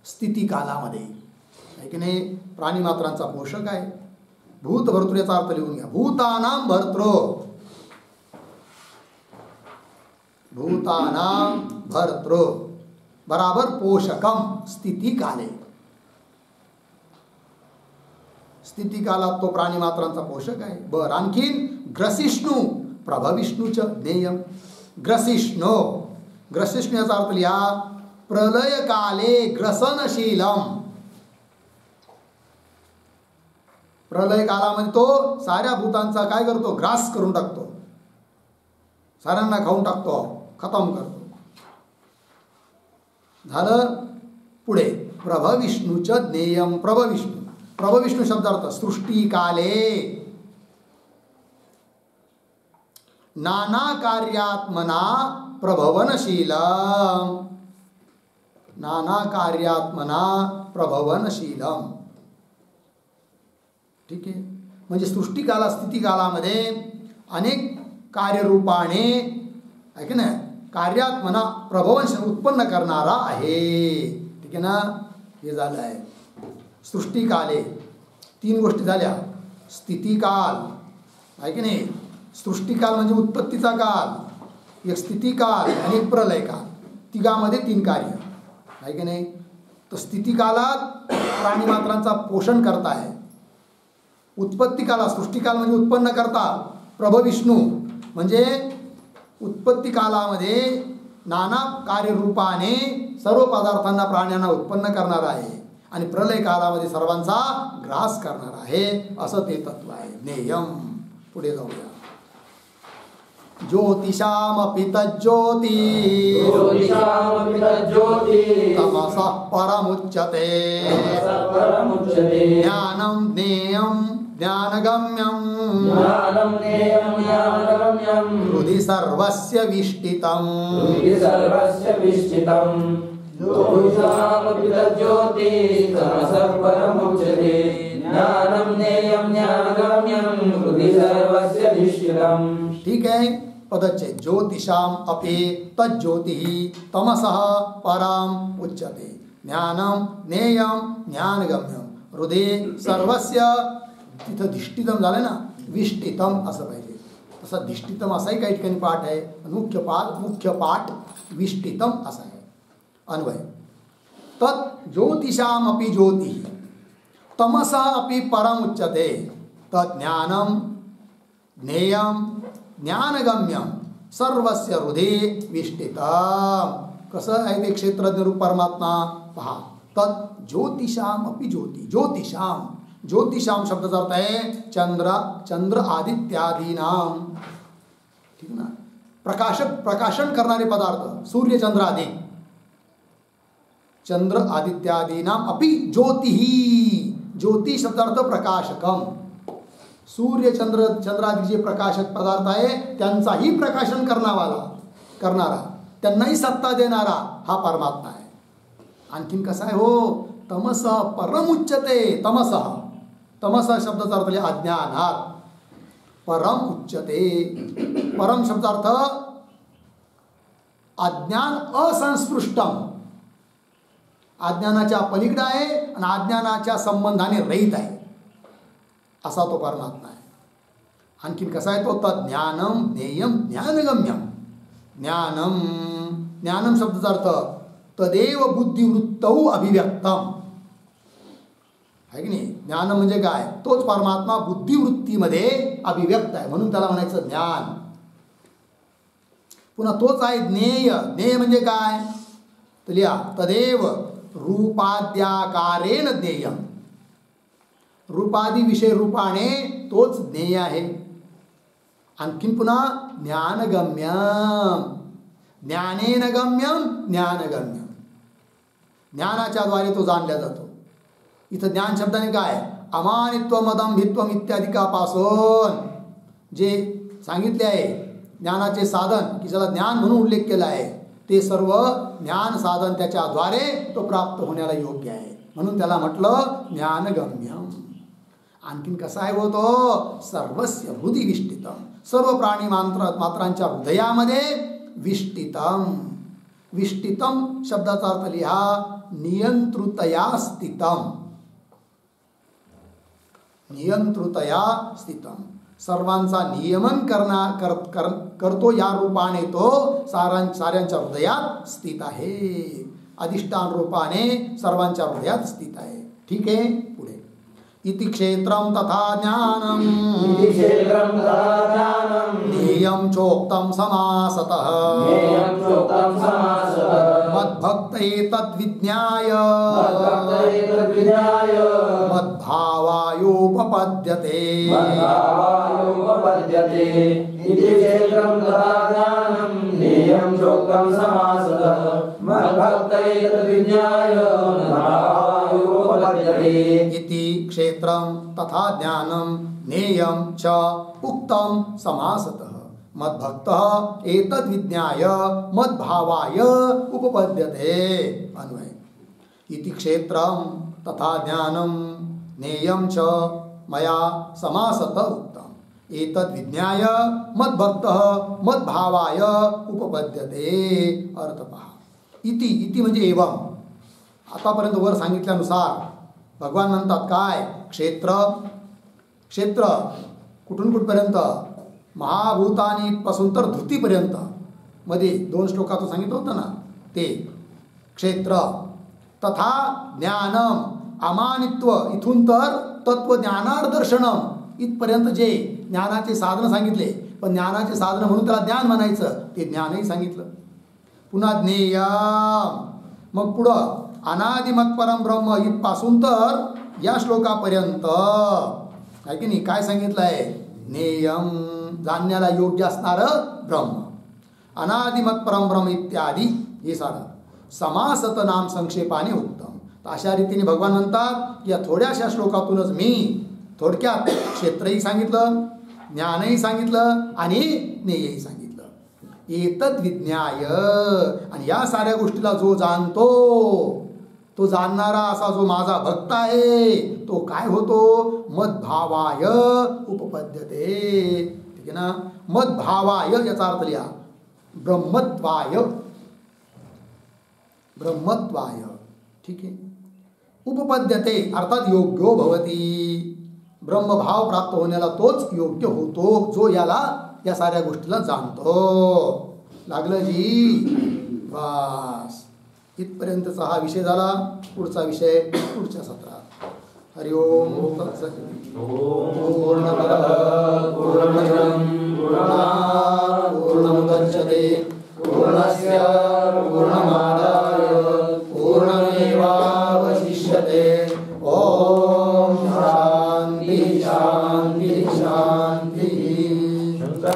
स्थिती कालामध्ये, आहे की नाही? प्राणी मात्रांचा पोषक आहे. भूतभर्तृ याचा अर्थ लिहून घ्या. भूतानां भर्तृ, भूतानां भर्तृ बराबर पोषकम स्थिती काले. स्थिती कालात तो प्राणी मात्रांचा पोषक आहे. बर, आणखीन ग्रसिष्णू, प्रभविष्णूच ज्ञेयम. ग्रसिष्णू, ग्रसिष्णू याचा अर्थ लिहा. प्रलय काले ग्रसनशीलम. प्रलय कालामध्ये तो साऱ्या भूतांचा काय करतो? ग्रास करून टाकतो, साऱ्यांना खाऊन टाकतो, खतम करतो. झालं. पुढे प्रभविष्णूच ज्ञेयम. प्रभविष्णू, प्रभविष्णू शब्दार्थ सृष्टी काले नाना कार्यात्मना प्रभवनशीलम. नाना कार्यात्मना प्रभवनशीलम. ठीक आहे. म्हणजे सृष्टिकाला स्थितिकालामध्ये अनेक कार्यरूपाने, आहे की नाही, कार्यात्मना प्रभवन उत्पन्न करणारा आहे. ठीक आहे ना. हे झालं आहे सृष्टिकाले. तीन गोष्टी झाल्या. स्थितिकाल, आहे की नाही, सृष्टिकाल म्हणजे उत्पत्तीचा काल, एक स्थितिकाल आणि एक प्रलय काल. तिघामध्ये तीन कार्य, आहे की नाही. तर स्थितिकालात प्राणी मात्रांचा पोषण करताय. उत्पत्ती काला, सृष्टिकाल म्हणजे उत्पन्न करता प्रभविष्णू, म्हणजे उत्पत्ती कालामध्ये नाना कार्यरूपाने सर्व पदार्थांना, प्राण्यांना उत्पन्न करणार आहे. आणि प्रलय कालामध्ये सर्वांचा ग्रास करणार आहे. असं ते तत्व आहे. ज्ञेयम. पुढे जाऊया. ज्योतिषामपि तज्ज्योति तमसः परमुच्यते ज्ञानं ज्ञेयं ज्ञानगम्यं हृदि सर्वस्य विष्टितम्. ज्योतिषामपि तज्ज्योति तमसः परमुच्यते ज्ञानं ज्ञेयं ज्ञानगम्यं हृदि सर्वस्य विष्टितम्. ठीक है. पदच्छेद. ज्योतिषाम अपि तज्ज्योति तमसः परम उच्यते ज्ञानम ज्ञेयम ज्ञानगम्यम हृदय सर्वस्य. तिथं धिष्ठितम झालं ना, विष्टितम असं पाहिजे. तसं धिष्ठितम असाही काही ठिकाणी पाठ आहे. मुख्य पाठ विष्टितम असा आहे. अन्वय. तत् ज्योतिषाम अपि ज्योति तमसः अपि परम उच्यते तत् ज्ञानम ज्ञेयम ज्ञानगम्यम सर्वस्य हृदय विष्टितम. कसं आहे ते क्षेत्रज्ञ रूप परमात्मा पहा. तत् ज्योतिषाम अपि ज्योति. ज्योतिषाम, ज्योतिषाम शब्दाचा अर्थ आहे चंद्र आदित्यादी नाम. ठीक ना. प्रकाशन करणारे पदार्थ सूर्य चंद्र आदी. चंद्र आदित्यादी नाम अपि ज्योति. ज्योति शब्दार्थ प्रकाशकम. सूर्य चंद्रादी जे प्रकाशक पदार्थ आहे त्यांचाही प्रकाशन करणारा, त्यांनाही सत्ता देणारा हा परमात्मा आहे. आणखीन कसा आहे हो. तमसः परम उच्यते. तमसः शब्दाचा अर्थ अज्ञानात. परम उच्यते. परम शब्दार्थ अज्ञान असंस्पृष्टम. अज्ञानाच्या पलीकडे आहे आणि अज्ञानाच्या संबंधाने रहित आहे असा तो परमात्मा आहे. आणखीन कसा आहे तो. ज्ञानम ज्ञेयम ज्ञानगम्यम. ज्ञानम शब्दाचा अर्थ तदेव बुद्धिवृत्तौ अभिव्यक्तम. आहे की नाही. ज्ञान म्हणजे काय. तोच परमात्मा बुद्धिवृत्तीमध्ये अभिव्यक्त आहे म्हणून त्याला म्हणायचं ज्ञान. पुन्हा तोच आहे ज्ञेय. ज्ञेय म्हणजे काय तर लिहा. तदेव रूपाद्याकारेण ज्ञेयम. रूपादी विषय रूपाने तोच ज्ञेय आहे. आणखीन पुन्हा ज्ञानगम्यम, ज्ञानेन गम्यम ज्ञानगम्यम, ज्ञानाच्या द्वारे तो जाणला जातो. इथं ज्ञान शब्दाने काय, अमानित्वम अदंभित्वम इत्यादिकापासून जे सांगितले आहे ज्ञानाचे साधन, की ज्याला ज्ञान म्हणून उल्लेख केला आहे, ते सर्व ज्ञान साधन त्याच्याद्वारे तो प्राप्त होण्याला योग्य आहे, म्हणून त्याला म्हटलं ज्ञानगम्यम. आणखीन कसा आहे हो तो, सर्वस्य हृदि विष्टितम, सर्व प्राणी मात्रांच्या हृदयामध्ये विष्टितम. विष्टितम शब्दाचा अर्थ लिहा, नियंत्रितया स्थितम, नियंत्रितया स्थितम, सर्वांचा नियमन करतो या रूपाने तो साऱ्यांच्या हृदयात स्थित आहे, अधिष्ठान रूपाने सर्वांच्या हृदयात स्थित आहे. ठीक आहे, पुढे इति क्षेत्रम तथा ज्ञानम, ज्ञेयं चोक्तं समासतः, मद्भक्त एतद्विज्ञाय मद्भावायोपपद्यते. इति क्षेत्रं तथा ज्ञानं ज्ञेयं चोक्तं समासतः मद्भक्त एतद्विज्ञाय मद्भावायोपपद्यते. इति क्षेत्रं तथा ज्ञानं ज्ञेयं च उक्तं समासतः मद्भक्तः एतद्विज्ञाय मद्भावाय उपपद्यते. अन्वय इति क्षेत्रं तथा ज्ञानं ज्ञेयं च मया समासतः उक्तम् एतद्विज्ञाय मद्भक्तः मद्भावाय उपपद्यते. अर्थ पहा, इति इति म्हणजे एवं. आतापर्यंत वर सांगितल्यानुसार भगवान म्हणतात काय, क्षेत्र, क्षेत्र कुठून कुठपर्यंत, महाभूतानी पासून तर धृतीपर्यंत, मध्ये 2 श्लोकात सांगितलं होतं ना ते क्षेत्र. तथा ज्ञानम, अमानित्व, इथून तर तत्वज्ञानार्दर्शनम, इथपर्यंत जे ज्ञानाचे साधन सांगितले, पण ज्ञानाचे साधन म्हणून त्याला ज्ञान म्हणायचं, ते ज्ञानही सांगितलं. पुन्हा ज्ञेयम, मग पुढं अनादिमत परम ब्रह्म, इथपासून तर या श्लोकापर्यंत आहे की नाही, काय सांगितलं आहे, ज्ञेयम, जाणण्याला योग्य असणारं ब्रह्म, अनादिमत परम ब्रह्म इत्यादी हे सारं समासत नाम संक्षेपाने उत्तम. तर अशा रीतीने भगवान म्हणतात, या थोड्याशा श्लोकातूनच मी थोडक्यात क्षेत्रही सांगितलं, ज्ञानही सांगितलं आणि ज्ञेयही सांगितलं. एतद विज्ञाय, आणि या साऱ्या गोष्टीला जो जाणतो, तो जाणणारा असा जो माझा भक्त आहे, तो काय होतो, मद्भावाय उपपद्यते. ठीक आहे ना, मद्भावाय याचा अर्थ लिहा, ब्रह्मत्वाय, ब्रह्मत्वाय. ठीक आहे, उपपद्यते अर्थात योग्यो भवती, ब्रह्मभाव प्राप्त होण्याला तोच योग्य होतो जो याला या साऱ्या गोष्टीला जाणतो. लागलं जी, बस इथपर्यंतचा हा विषय झाला. पुढचा विषय पुढच्या सत्रात. हरि ओम तत्सत्. पूर्णमदः पूर्णमिदं पूर्णात् पूर्णमुदच्यते पूर्णस्य पूर्णमादाय पूर्णमेवावशिष्यते. ओम